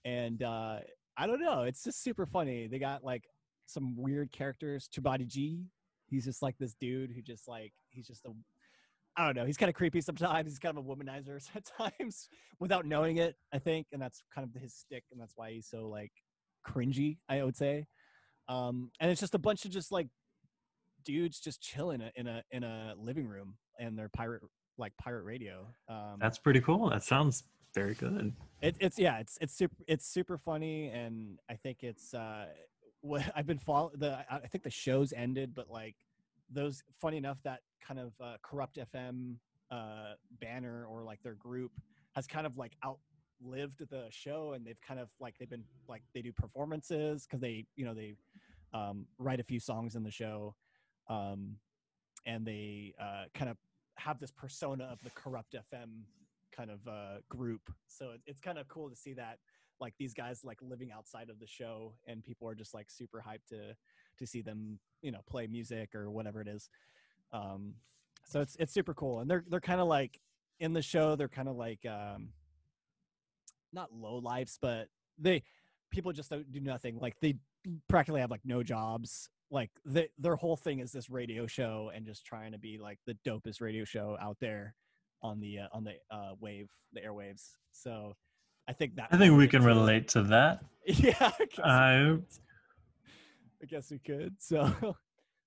And I don't know, it's just super funny. They got like some weird characters. Chubadi G, he's just like this dude who just like, he's just a, I don't know, he's kind of creepy sometimes. He's kind of a womanizer at times without knowing it, I think. And that's kind of his stick, and that's why he's so like cringy, I would say. And it's just a bunch of just like dudes just chilling in a living room, and their pirate radio. That's pretty cool. That sounds very good. It's super funny, and I think it's what I've been following. I think the show's ended, but like those, funny enough, that kind of Corrupt FM banner, or like their group, has kind of like outlived the show, and they've kind of like, they've been like, they do performances because they write a few songs in the show, and they kind of have this persona of the Corrupt FM kind of group. So it's kind of cool to see that, like, these guys like living outside of the show, and people are just like super hyped to see them play music or whatever it is. So it's super cool, and they're kind of like, in the show, they're kind of like not low lives, but people just don't do nothing. Like, they practically have like no jobs. Like, their whole thing is this radio show, and just trying to be like the dopest radio show out there on the airwaves. So I think we can relate to that. Yeah, I guess we could. So,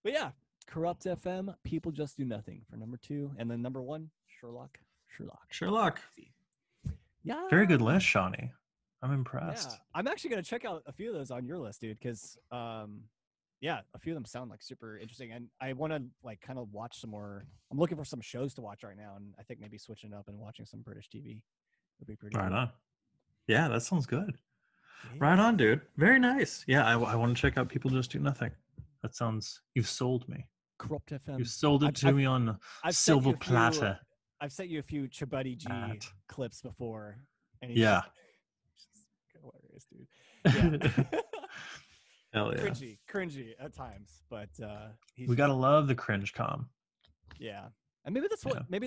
but yeah, Corrupt FM, People Just Do Nothing for number 2, and then number 1, Sherlock. Yeah, very good list, Shawnee. I'm impressed. Yeah, I'm actually gonna check out a few of those on your list, dude, because yeah, a few of them sound like super interesting, and I want to like kind of watch some more. I'm looking for some shows to watch right now, and I think maybe switching up and watching some British TV would be pretty. Right cool. on. Yeah, that sounds good. Yeah. Right on, dude. Very nice. Yeah, I want to check out People Just Do Nothing. That sounds. You've sold me. Corrupt FM. You sold it to me on silver platter. I've sent you a few Chubadi G clips before, and he's yeah. Hilarious, dude. Yeah. Hell yeah. Cringy at times, but we gotta love the cringe com. Yeah, and maybe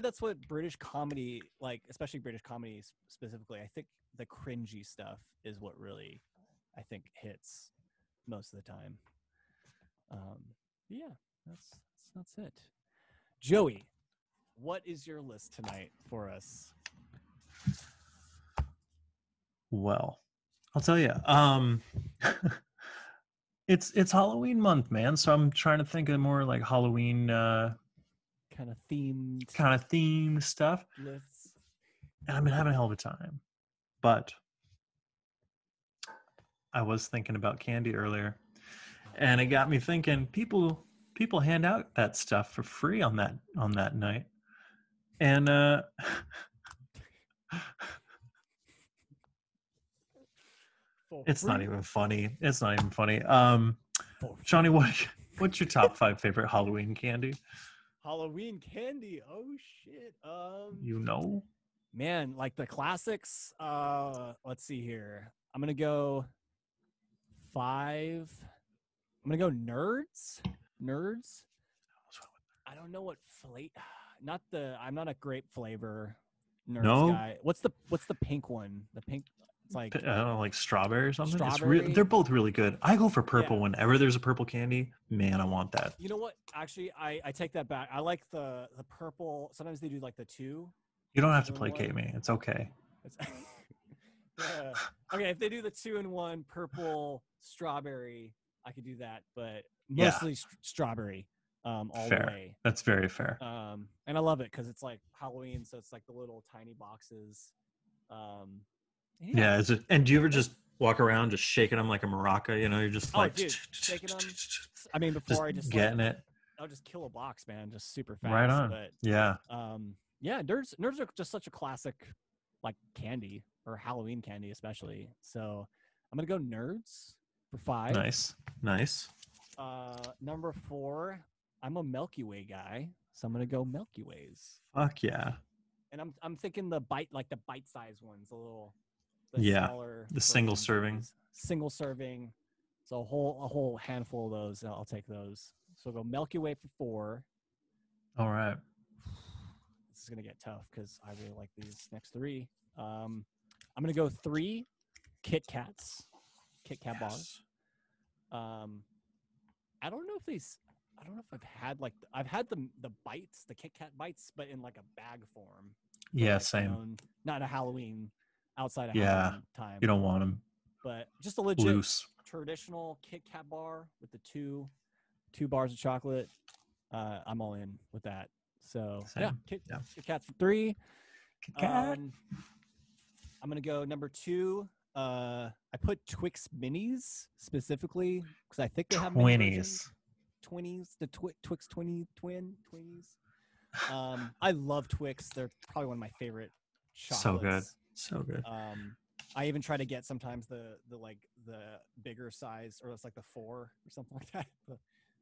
that's what British comedy, like, especially British comedy specifically, I think the cringy stuff is what really, I think, hits most of the time. Yeah, that's it. Joey, what is your list tonight for us? Well, I'll tell you. It's Halloween month, man. So I'm trying to think of more like Halloween kind of themed stuff. lists. And I've been having a hell of a time. But I was thinking about candy earlier, and it got me thinking, people hand out that stuff for free on that night. And it's not even funny. Johnny, what's your top 5 favorite Halloween candy? Halloween candy. Oh shit. Man, like the classics. Let's see here. I'm gonna go 5. I'm gonna go nerds. I don't know what flavor. I'm not a grape flavor nerds guy. What's the pink one? The pink. It's like, I don't know, like strawberry or something. Strawberry. They're both really good. I go for purple whenever there's a purple candy. Man, I want that. You know what? Actually, I take that back. I like the purple. Sometimes they do like the 2. You don't have to placate me. It's okay. Okay, if they do the 2-in-1 purple strawberry, I could do that. But mostly strawberry. All fair. the way. That's very fair. And I love it because it's like Halloween, so it's like the little tiny boxes. Yeah. And do you ever just walk around just shaking them like a maraca? You know, you're just like, dude, shaking them. I mean, before I just getting it. I'll just kill a box, man, just super fast. Right on. But yeah. Nerds are just such a classic, like candy or Halloween candy, especially. So I'm gonna go nerds for 5. Nice. Number 4, I'm a Milky Way guy, so I'm gonna go Milky Ways. Fuck yeah. And I'm thinking the bite-sized ones, smaller, the single serving. So a whole handful of those. I'll take those. So I'll go Milky Way for 4. All right. This is gonna get tough because I really like these next 3. I'm gonna go 3 Kit Kat bars. I don't know if I've had the bites, the Kit Kat bites, but in like a bag form. Yeah, same. Not a Halloween, outside of Halloween time. You don't want them. But just a legit loose traditional Kit Kat bar with the two bars of chocolate. I'm all in with that. So Kit Kat for 3. Kit Kat. I'm gonna go number 2. I put Twix Minis specifically because I think they have mini versions. 20s, the Twix 20 Twinnies. I love Twix. They're probably one of my favorite chocolates. So good. I even try to get sometimes the bigger size, or it's like the 4 or something like that.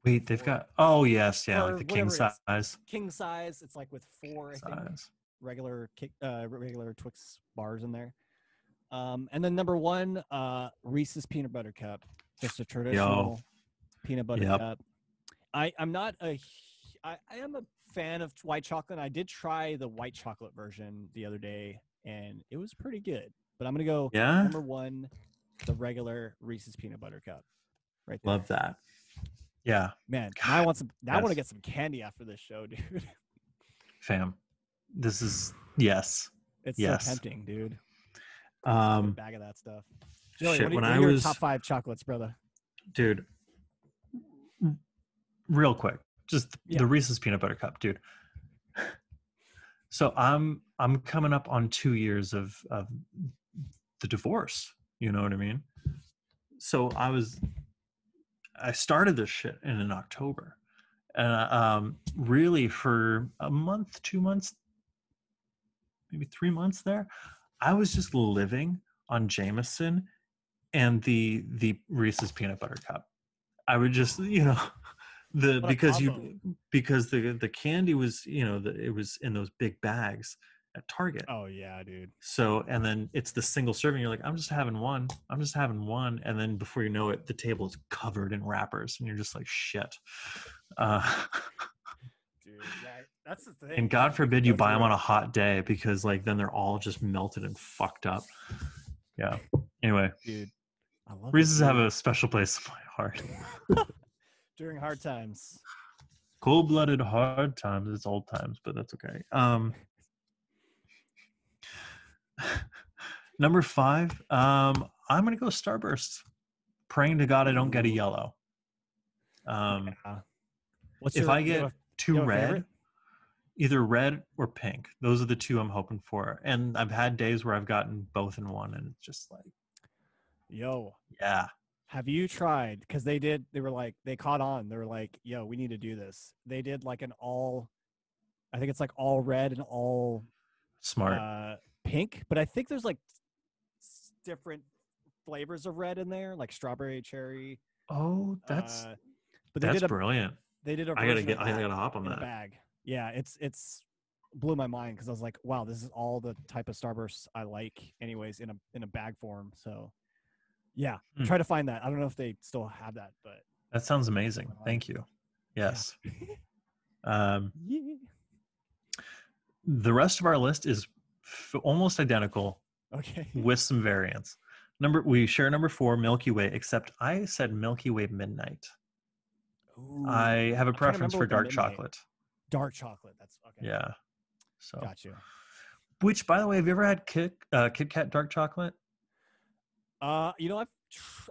Wait, they've got like the king size. King size. It's like with 4, I think, regular Twix bars in there. And then number 1, Reese's Peanut Butter Cup, just a traditional peanut butter cup. I am a fan of white chocolate. I did try the white chocolate version the other day, and it was pretty good. But I'm gonna go number 1, the regular Reese's Peanut Butter Cup. Right there. Love that. Yeah, man. Now I want some. Now I want to get some candy after this show, dude. Fam, this is yes. It's so tempting, dude. A bag of that stuff. Joey, shit, what are your top 5 chocolates, brother? Dude, real quick, just the Reese's Peanut Butter Cup, dude. So I'm coming up on 2 years of the divorce. You know what I mean? So I started this shit in October, and really for a month, 2 months, maybe 3 months there, I was just living on Jameson and the Reese's Peanut Butter Cup. I would just, because the candy was, it was in those big bags at Target. Oh yeah, dude. So, and then it's the single serving. You're like, I'm just having one. And then before you know it, the table is covered in wrappers and you're just like, shit. Dude, that's the thing. And God forbid you buy them on a hot day, because like then they're all just melted and fucked up. Yeah. Anyway, dude, I love Reese's have a special place in my heart. During hard times. Cold-blooded hard times. It's old times, but that's okay. Number 5, I'm gonna go Starburst. Praying to God I don't get a yellow. If I get 2 red, either red or pink. Those are the two I'm hoping for. And I've had days where I've gotten both in one, and it's just like, Yo, yeah. have you tried? Because they caught on. They were like, yo, we need to do this. They did like I think it's like all red and all Smart. pink, but I think there's like different flavors of red in there, like strawberry, cherry. Oh, that's But that's brilliant. they did a I gotta version of I that gotta hop on in a that. bag. Yeah, it's blew my mind because I was like, wow, this is all the type of Starburst I like, anyways, in a bag form. So yeah, try to find that. I don't know if they still have that, but that sounds amazing. Thank you. Yes. Yeah. The rest of our list is almost identical. Okay. With some variants. We share number 4, Milky Way, except I said Milky Way Midnight. Ooh, I have a preference for dark chocolate. Dark chocolate. That's okay. Yeah. So. Got you. Which, by the way, have you ever had Kit Kat dark chocolate? You know,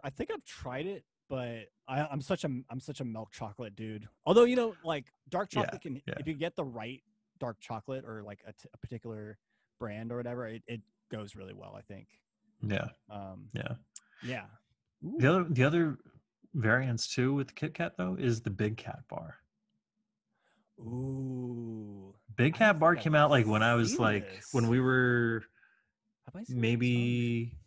I think I've tried it, but I'm such a milk chocolate dude. Although, you know, like dark chocolate if you get the right dark chocolate or like a particular brand or whatever, it goes really well, I think. Yeah. Yeah. Ooh. The other variants too with Kit Kat though is the Big Cat bar. Ooh. Big Cat bar came out like when I was like when we were maybe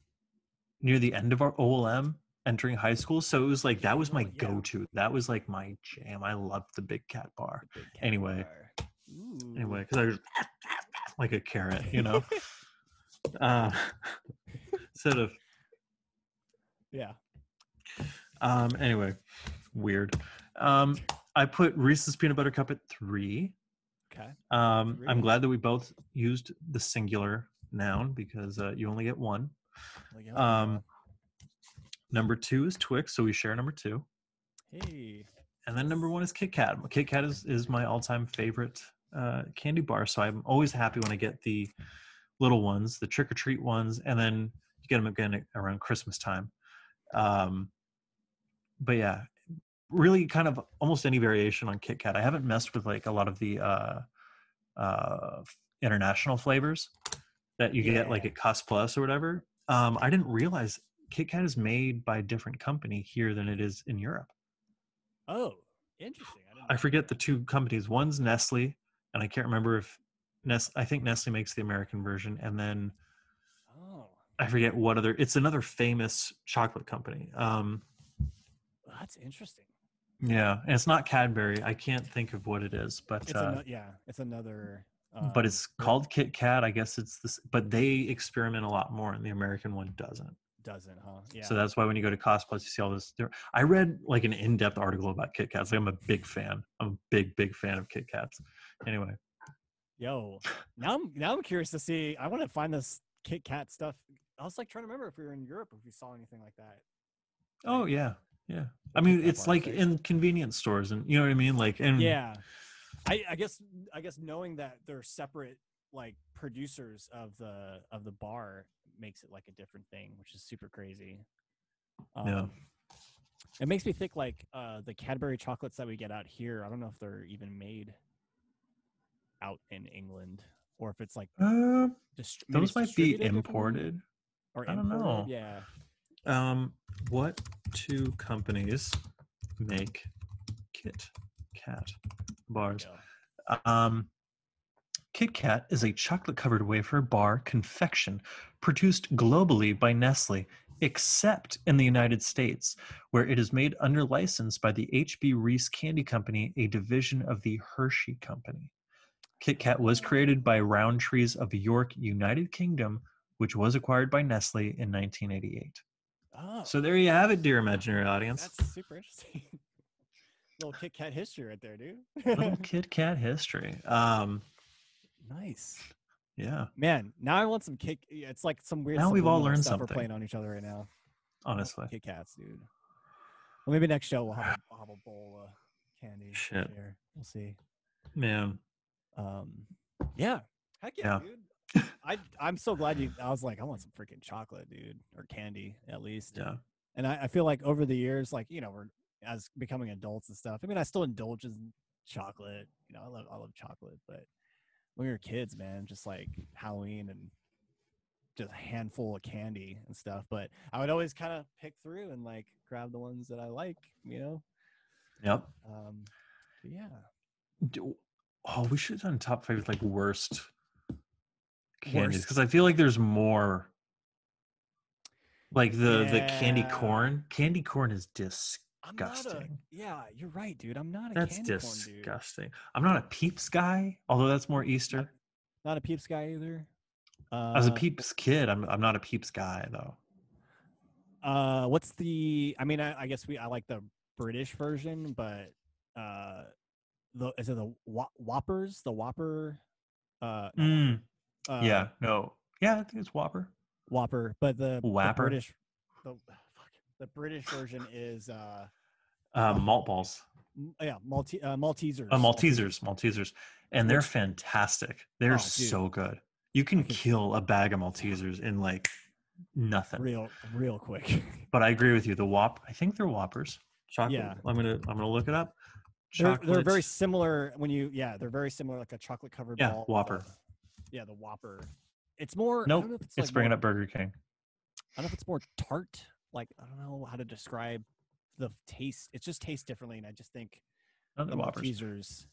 near the end of our OLM, entering high school. So it was like that was my go-to. That was like my jam. I loved the Big Cat bar. Anyway, because I was like a carrot, you know. Instead of anyway, weird. I put Reese's Peanut Butter Cup at 3. Okay. I'm glad that we both used the singular noun because you only get one. Number 2 is Twix, so we share number 2. Hey. And then number 1 is Kit Kat. Kit Kat is my all-time favorite candy bar, so I'm always happy when I get the little ones, the trick-or-treat ones, and then you get them again around Christmas time. But yeah, really kind of almost any variation on Kit Kat. I haven't messed with like a lot of the international flavors that you get like at Cost Plus or whatever. I didn't realize Kit Kat is made by a different company here than it is in Europe. Oh, interesting. I forget the two companies. One's Nestle, and I can't remember if I think Nestle makes the American version, and then I forget what other. It's another famous chocolate company. That's interesting. Yeah, and it's not Cadbury. I can't think of what it is, but it's another. But it's called Kit Kat. I guess it's this, but they experiment a lot more, and the American one doesn't. Huh? Yeah. So that's why when you go to Cost Plus, you see all this. I read like an in-depth article about Kit Kats. Like I'm a big fan. I'm a big fan of Kit Kats. Anyway. Yo, now I'm curious to see. I want to find this Kit Kat stuff. I was like trying to remember if we were in Europe, if we saw anything like that. Oh yeah. I mean, it's like in convenience stores, and you know what I mean. Like, and yeah, I guess knowing that they're separate like producers of the bar makes it like a different thing, which is super crazy. It makes me think like the Cadbury chocolates that we get out here. I don't know if they're even made out in England or if it's like those might be imported or I don't know. Yeah. What two companies make Kit Kat bars? Kit Kat is a chocolate-covered wafer bar confection produced globally by Nestle, except in the United States, where it is made under license by the H.B. Reese Candy Company, a division of the Hershey Company. Kit Kat was created by Roundtree's of York, United Kingdom, which was acquired by Nestle in 1988. Oh. So there you have it, dear imaginary audience. That's super interesting. Little Kit Kat history right there, dude. Little Kit Kat history. Nice. Yeah. Man, now I want some Kit. It's like some weird. Now we've all learned stuff something. We're playing on each other right now. Honestly. Kit Kats, dude. Well, maybe next show we'll have a bowl of candy. Shit. We'll see. Man. Yeah. Heck yeah, dude. I'm so glad I was like, I want some freaking chocolate, dude, or candy at least. Yeah. And I feel like over the years, like, you know, we're as becoming adults and stuff. I mean, I still indulge in chocolate. You know, I love chocolate, but when we were kids, man, just like Halloween and just a handful of candy and stuff. But I would always kind of pick through and like grab the ones that I like, you know? Yep. But yeah. Oh, we should have done top 5 like worst candies, Worst. because I feel like there's more. Like the candy Yeah. corn. Candy corn is I'm not a, disgusting. yeah, you're right, dude. I'm not a That's candy corn dude. disgusting. I'm not a Peeps guy, although that's more Not, Easter. not a Peeps guy either. As a Peeps kid, I'm not a Peeps guy though. What's the, I mean, I guess I like the British version, but is it the Whoppers? The Whopper? Not Whopper. Yeah, no. Yeah, I think it's Whopper. Whopper, but the Whapper. British, the British version is Malt balls. yeah, Maltesers. Maltesers. And they're Which, fantastic. They're oh, dude, so good. You can kill a bag of Maltesers in like nothing. Real quick. But I agree with you. I think they're Whoppers. Chocolate. Yeah. I'm gonna look it up. They're very similar they're very similar, like a chocolate covered ball. Whopper. The Whopper. It's more. Nope. I don't know if it's like bringing up Burger King. I don't know if it's more tart. Like, I don't know how to describe the taste. It just tastes differently, and I just think the Maltesers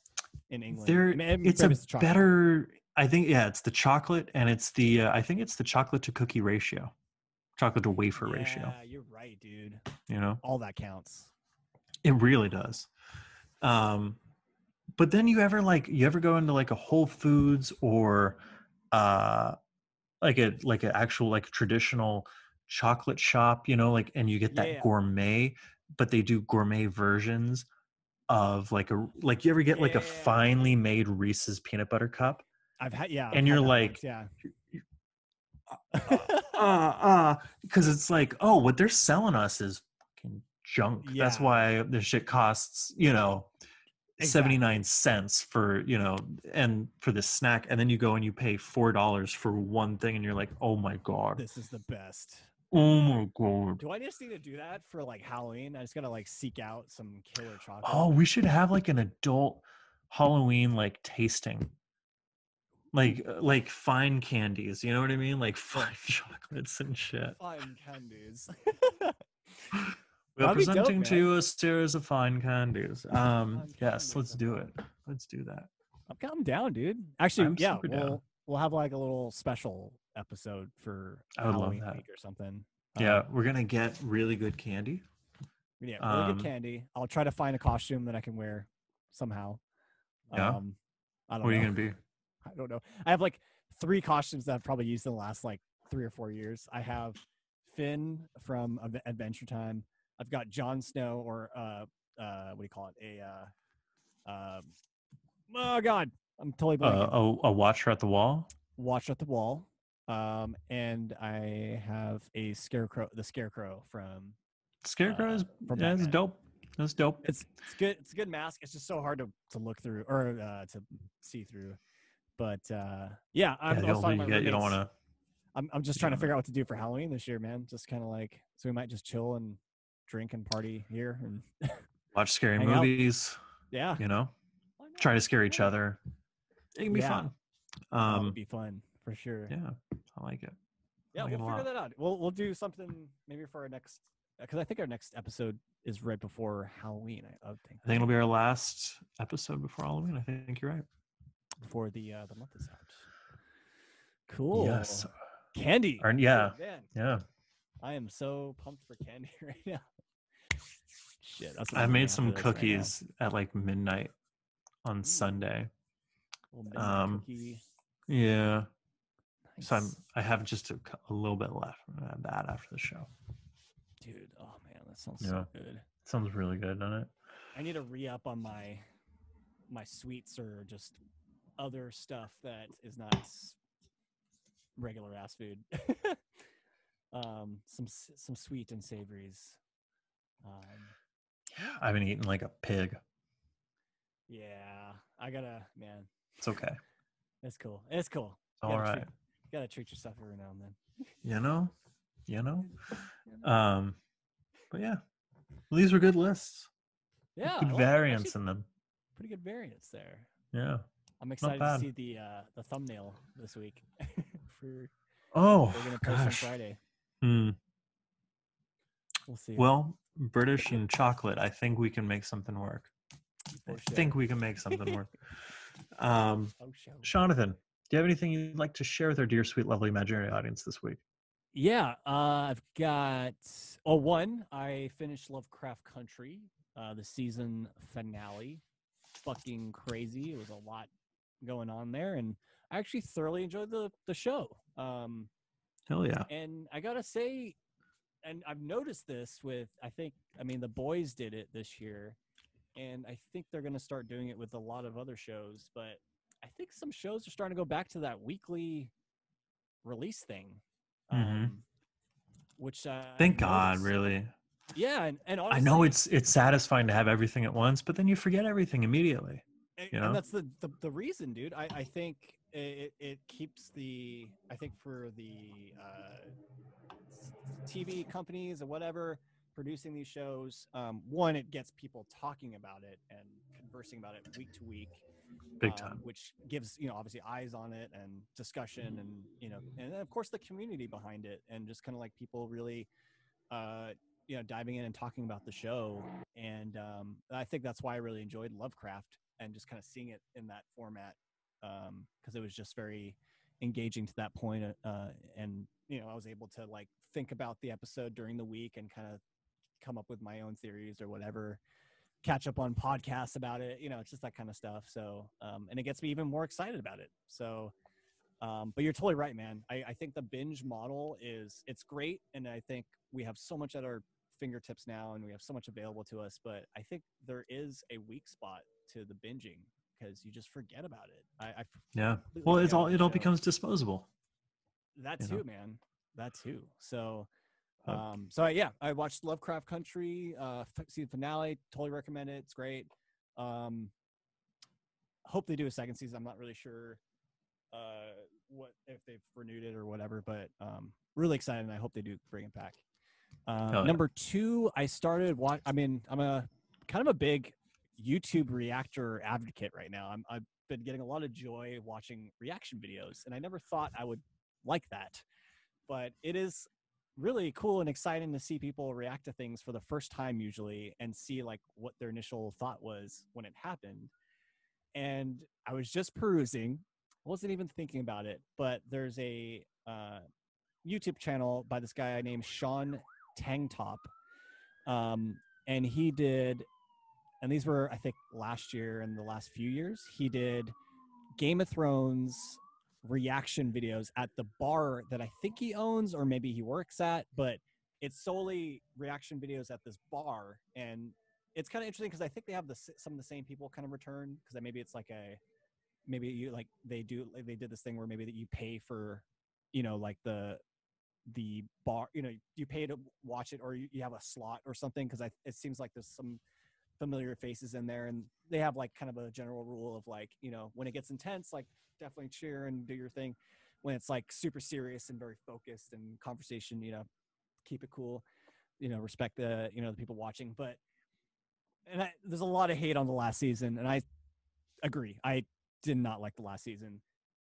in England. It's a better. I think it's the chocolate, and it's the I think it's the chocolate to cookie ratio, chocolate to wafer ratio. Yeah, you're right, dude. You know, all that counts. It really does. But then you ever go into like a Whole Foods or like a actual like traditional chocolate shop, you know, like, and you get that gourmet, but they do gourmet versions of like you ever get like a finely made Reese's peanut butter cup? I've had, yeah. And you're like, because it's like, oh, what they're selling us is fucking junk. Yeah. That's why this shit costs, you know, 79 cents for, you know, and for this snack. And then you go and you pay $4 for one thing, and you're like, oh my God, this is the best. Oh my God. Do I just need to do that for like Halloween? I just gotta like seek out some killer chocolate. Oh, we should have like an adult Halloween like tasting. Like fine candies, you know what I mean? Like fine chocolates and shit. Fine candies. We are presenting to you a series of fine candies. Yes, let's do it. Let's do that. I'm down, dude. Actually, we'll have like a little special episode for Halloween week or something. Yeah, we're gonna get really good candy. Yeah, really good candy. I'll try to find a costume that I can wear somehow. Yeah. I don't know. What are you gonna be? I don't know. I have like 3 costumes that I've probably used in the last like 3 or 4 years. I have Finn from Adventure Time. I've got Jon Snow, or what do you call it? Oh God, I'm totally blanking. A Watcher at the Wall. Watcher at the Wall. And I have a Scarecrow. The Scarecrow from Scarecrow is dope. That's dope. It's good. It's a good mask. It's just so hard to look through or to see through. But yeah, you don't want to. I'm just trying to figure out what to do for Halloween this year, man. Just kind of like, so we might just chill and drink and party here and watch scary movies. Out. Yeah, you know, try to scare each other. It can be fun. It would be fun for sure. Yeah, I like it. Yeah, we'll figure that out. We'll do something maybe for our next, because I think our next episode is right before Halloween. I think it'll be our last episode before Halloween. I think you're right. Before the month is out. Cool. Yes. Candy. Yeah. Oh, man. Yeah. I am so pumped for candy right now. Shit. I made some cookies at like midnight on Sunday. Cookie. Yeah. Nice. So I have just a little bit left. I'm gonna have that after the show. Dude, oh man, that sounds so good. Sounds really good, doesn't it? I need to re-up on my sweets or just other stuff that is not regular ass food. Some sweet and savories. I've been eating like a pig. Yeah, I gotta, man. It's okay. It's cool. It's cool. All right. Gotta treat yourself every now and then. You know. But yeah, well, these were good lists. Yeah, good variants in them. Pretty good variants there. Yeah. I'm Not excited to bad. see the thumbnail this week for Oh, we're gonna post on gosh. Friday. Hmm. We'll see. Well, British and chocolate, I think we can make something work. I For sure. think we can make something work. Um, Oh, show. Jonathan, do you have anything you'd like to share with our dear, sweet, lovely imaginary audience this week? Yeah, I've got. Oh, one. I finished Lovecraft Country, the season finale. Fucking crazy. It was a lot going on there, and I actually thoroughly enjoyed the show. Hell yeah. And I gotta say, and I've noticed this with I mean the boys did it this year, and I think they're gonna start doing it with a lot of other shows. But I think some shows are starting to go back to that weekly release thing, Mm-hmm. um, which I've Thank God, noticed. really. Yeah, and I know honestly, it's satisfying to have everything at once, but then you forget everything immediately. You and know? that's the reason, dude. I think it keeps the I think for the TV companies or whatever producing these shows, one, it gets people talking about it and conversing about it week to week, Big time. which gives obviously eyes on it and discussion, and and then of course the community behind it, and just kind of like people really uh, diving in and talking about the show. And I think that's why I really enjoyed Lovecraft and just kind of seeing it in that format, because it was just very engaging to that point. And I was able to like think about the episode during the week and kind of come up with my own theories or whatever, catch up on podcasts about it. It's just that kind of stuff. So, and it gets me even more excited about it. So, but you're totally right, man. I think the binge model it's great, and I think we have so much at our fingertips now, and we have so much available to us. But I think there is a weak spot to the binging because you just forget about it. I Yeah. completely Well, forget about the it all show. becomes disposable. That You know. too, man. That too. So, But yeah, I watched Lovecraft Country season finale. Totally recommend it. It's great. Um, hope they do a second season. I'm not really sure what if they've renewed it or whatever, but really excited, and I hope they do bring it back. hell yeah. Number two, I started I mean, I'm a kind of a big YouTube reactor advocate right now. I've been getting a lot of joy watching reaction videos, and I never thought I would like that, but it is really cool and exciting to see people react to things for the first time usually and see like what their initial thought was when it happened. And I was just perusing, wasn't even thinking about it, but there's a YouTube channel by this guy named Sean Tangtop, um, and he did, and these were I think last year and the last few years, he did Game of Thrones reaction videos at the bar that I think he owns or maybe he works at, but it's solely reaction videos at this bar. And it's kind of interesting because I think they have some of the same people kind of return, because maybe it's like maybe you like they did this thing where maybe that you pay for like the bar, you pay to watch it, or you have a slot or something, because it seems like there's some familiar faces in there, and they have like kind of a general rule of like, when it gets intense, like definitely cheer and do your thing. When it's like super serious and very focused and conversation, keep it cool, respect the people watching. But there's a lot of hate on the last season, and I agree. I did not like the last season,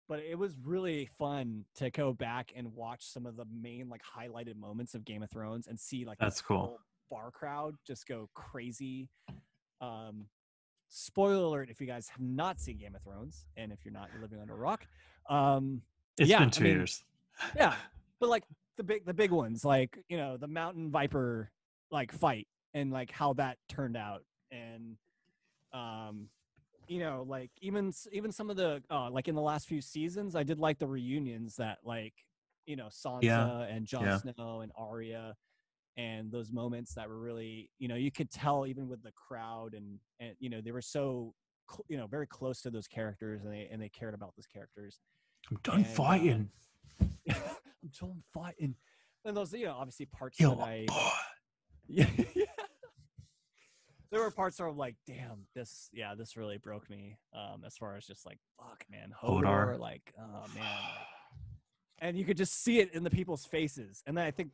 but it was really fun to go back and watch some of the main like highlighted moments of Game of Thrones and see like this That's cool. whole bar crowd just go crazy. Um, spoiler alert if you guys have not seen Game of Thrones, and if you're not, you're living under a rock. It's Yeah, been I 2 mean, years. yeah, but like the big ones, like the Mountain Viper like fight and like how that turned out, and um, like even some of the like in the last few seasons, I did like the reunions that like Yeah. Sansa and Jon Yeah. Snow and Arya, and those moments that were really you could tell even with the crowd, and they were so very close to those characters, and they cared about those characters. I'm done And fighting. I'm done fighting. And those obviously parts Kill that a boy. yeah, there were parts where I'm like, damn, this really broke me, as far as just like, fuck, man, Hodor. Hodor, like, oh man, like, and you could just see it in the people's faces. And then I think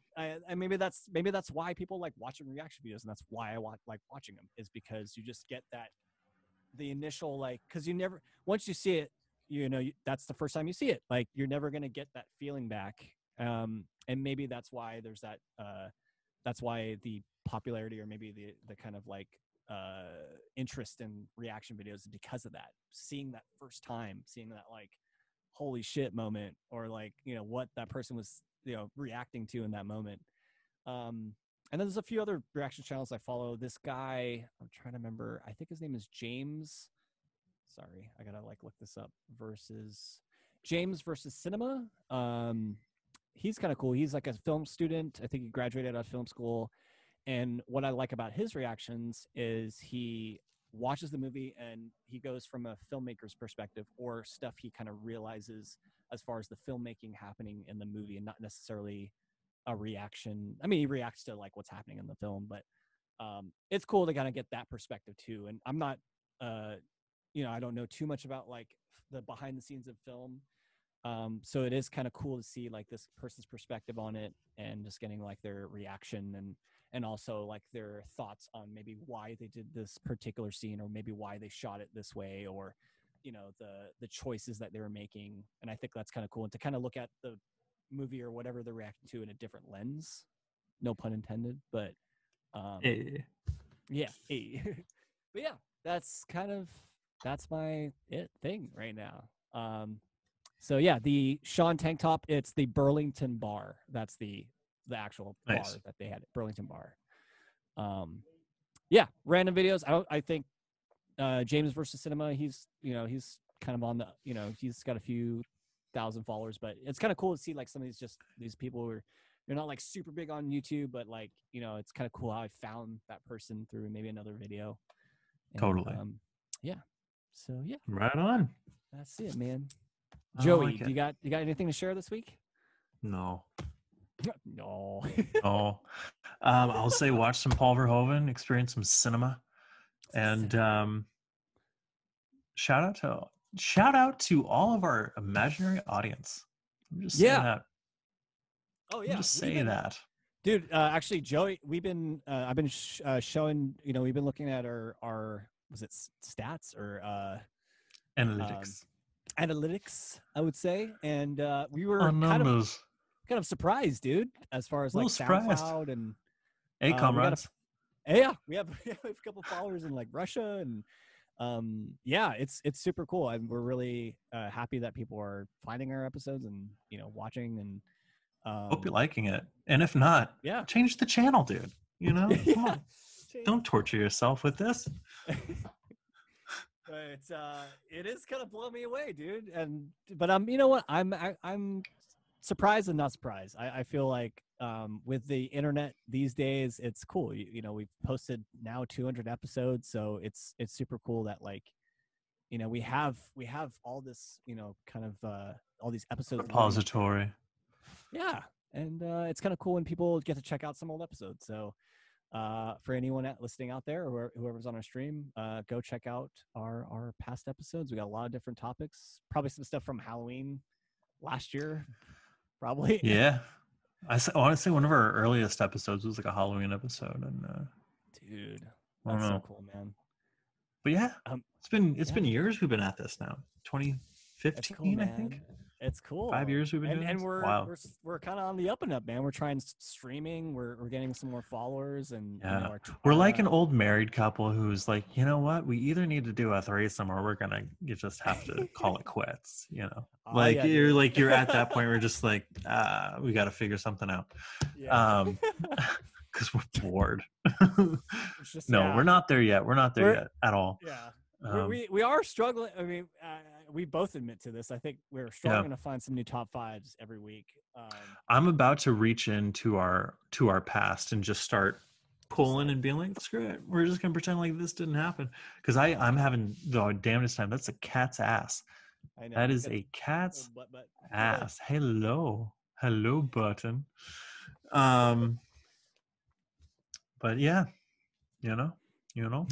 maybe that's why people like watching reaction videos, and that's why I like watching them, is because you just get that the initial like, because you never, once you see it, that's the first time you see it. Like, you're never going to get that feeling back. And maybe that's why there's that's why the popularity, or maybe the kind of like interest in reaction videos is because of that. Seeing that first time, seeing that like holy shit moment, or like, what that person was, reacting to in that moment. And then there's a few other reaction channels I follow. This guy, I'm trying to remember, I think his name is James. Sorry, I gotta like look this up. James versus Cinema. He's kind of cool. He's like a film student. I think he graduated out of film school. And what I like about his reactions is he watches the movie and he goes from a filmmaker's perspective, or stuff he kind of realizes as far as the filmmaking happening in the movie, and not necessarily a reaction. I mean, he reacts to like what's happening in the film, but it's cool to kind of get that perspective too. And I'm not, I don't know too much about like the behind the scenes of film. So it is kind of cool to see like this person's perspective on it, and just getting like their reaction, and also like their thoughts on maybe why they did this particular scene, or maybe why they shot it this way, or, the choices that they were making. And I think that's kind of cool, and to kind of look at the movie or whatever they're reacting to in a different lens, no pun intended, but Hey. yeah. But yeah, that's my thing right now. So yeah, the Sean tank top, it's the Burlington bar. That's the actual bar that they had at Burlington bar. Yeah, random videos. I think James versus Cinema, he's kind of on the, he's got a few thousand followers, but it's kind of cool to see like some of these people who are, they're not like super big on YouTube, but like, it's kind of cool how I found that person through maybe another video. And, Totally. Yeah. So yeah. Right on. That's it, man. Joey, do you got anything to share this week? No. No. No. I'll say watch some Paul Verhoeven, experience some cinema, and shout out to all of our imaginary audience. I'm just saying that. Oh yeah. Just say that. Dude, actually, Joey, I've been showing, we've been looking at our was it stats or analytics, I would say, and we were kind of surprised, dude, as far as like SoundCloud and hey, comrades. We have a couple followers in like Russia, and yeah, it's super cool. We're really happy that people are finding our episodes and watching, and hope you're liking it. And if not, change the channel, dude. Come on. Don't torture yourself with this. But it is kind of blowing me away, dude. But you know what? I'm surprised and not surprised. I feel like with the internet these days, it's cool. We've posted now 200 episodes, so it's super cool that like, we have all this, kind of all these episodes. Repository. Yeah, and it's kind of cool when people get to check out some old episodes. So for anyone listening out there, or whoever's on our stream, go check out our past episodes. We got a lot of different topics, probably some stuff from Halloween last year, probably. Yeah, I want to say one of our earliest episodes was like a Halloween episode, and dude, that's so cool, man. But yeah, it's been years we've been at this now. 2015, cool, I think. It's cool. 5 years we've been doing and this? we're kind of on the up and up, man. We're trying streaming. We're getting some more followers, and we're like an old married couple who's like, you know what? We either need to do a threesome, or you just have to call it quits. You're at that point where you're just like, we got to figure something out. Yeah. Because we're bored. We're not there yet. We're not there yet at all. Yeah. We are struggling. I mean, we both admit to this. I think we're struggling to find some new top fives every week. I'm about to reach into our past and just start pulling and being like, screw it. We're just gonna pretend like this didn't happen. Because I'm having the damnedest time. That's a cat's ass. I know. That is a cat's ass. Hello, button. But yeah, you know.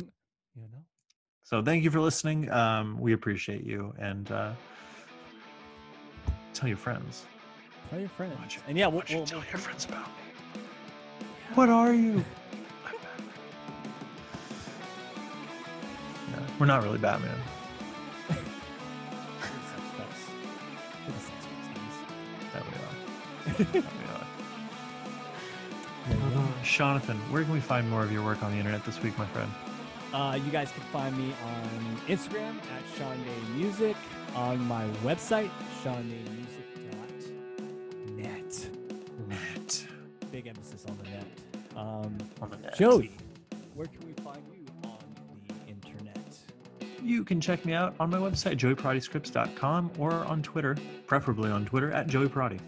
So thank you for listening. We appreciate you, and tell your friends. Tell your friends. And yeah, we'll tell your friends about. What are you? We're not really Batman. Jonathan, where can we find more of your work on the internet this week, my friend? You guys can find me on Instagram at Sean Day Music, on my website, seandaymusic.net. Net. Big emphasis on the net. On the net. Joey, where can we find you on the internet? You can check me out on my website, joeyparadyscripts.com, or on Twitter, preferably on Twitter, at joeyparady.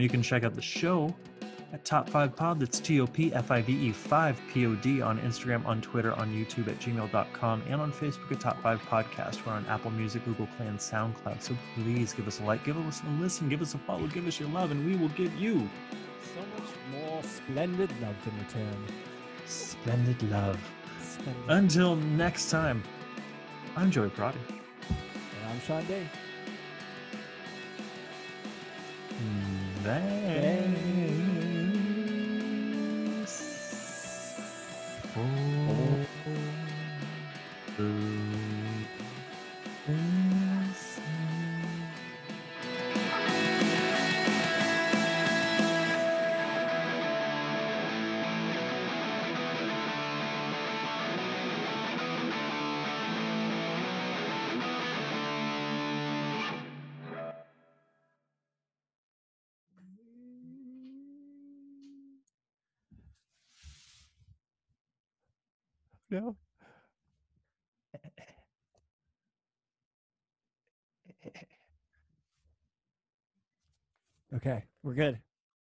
You can check out the show at Top 5 Pod. That's TOPFIVE 5POD on Instagram, on Twitter, on YouTube at gmail.com, and on Facebook at Top 5 Podcast. We're on Apple Music, Google Play, and SoundCloud. So please give us a like, give us a listen, give us a follow, give us your love, and we will give you so much more splendid love in return. Splendid love. Until next time, I'm Joey Parady. And I'm Sean Day. No. Okay, we're good.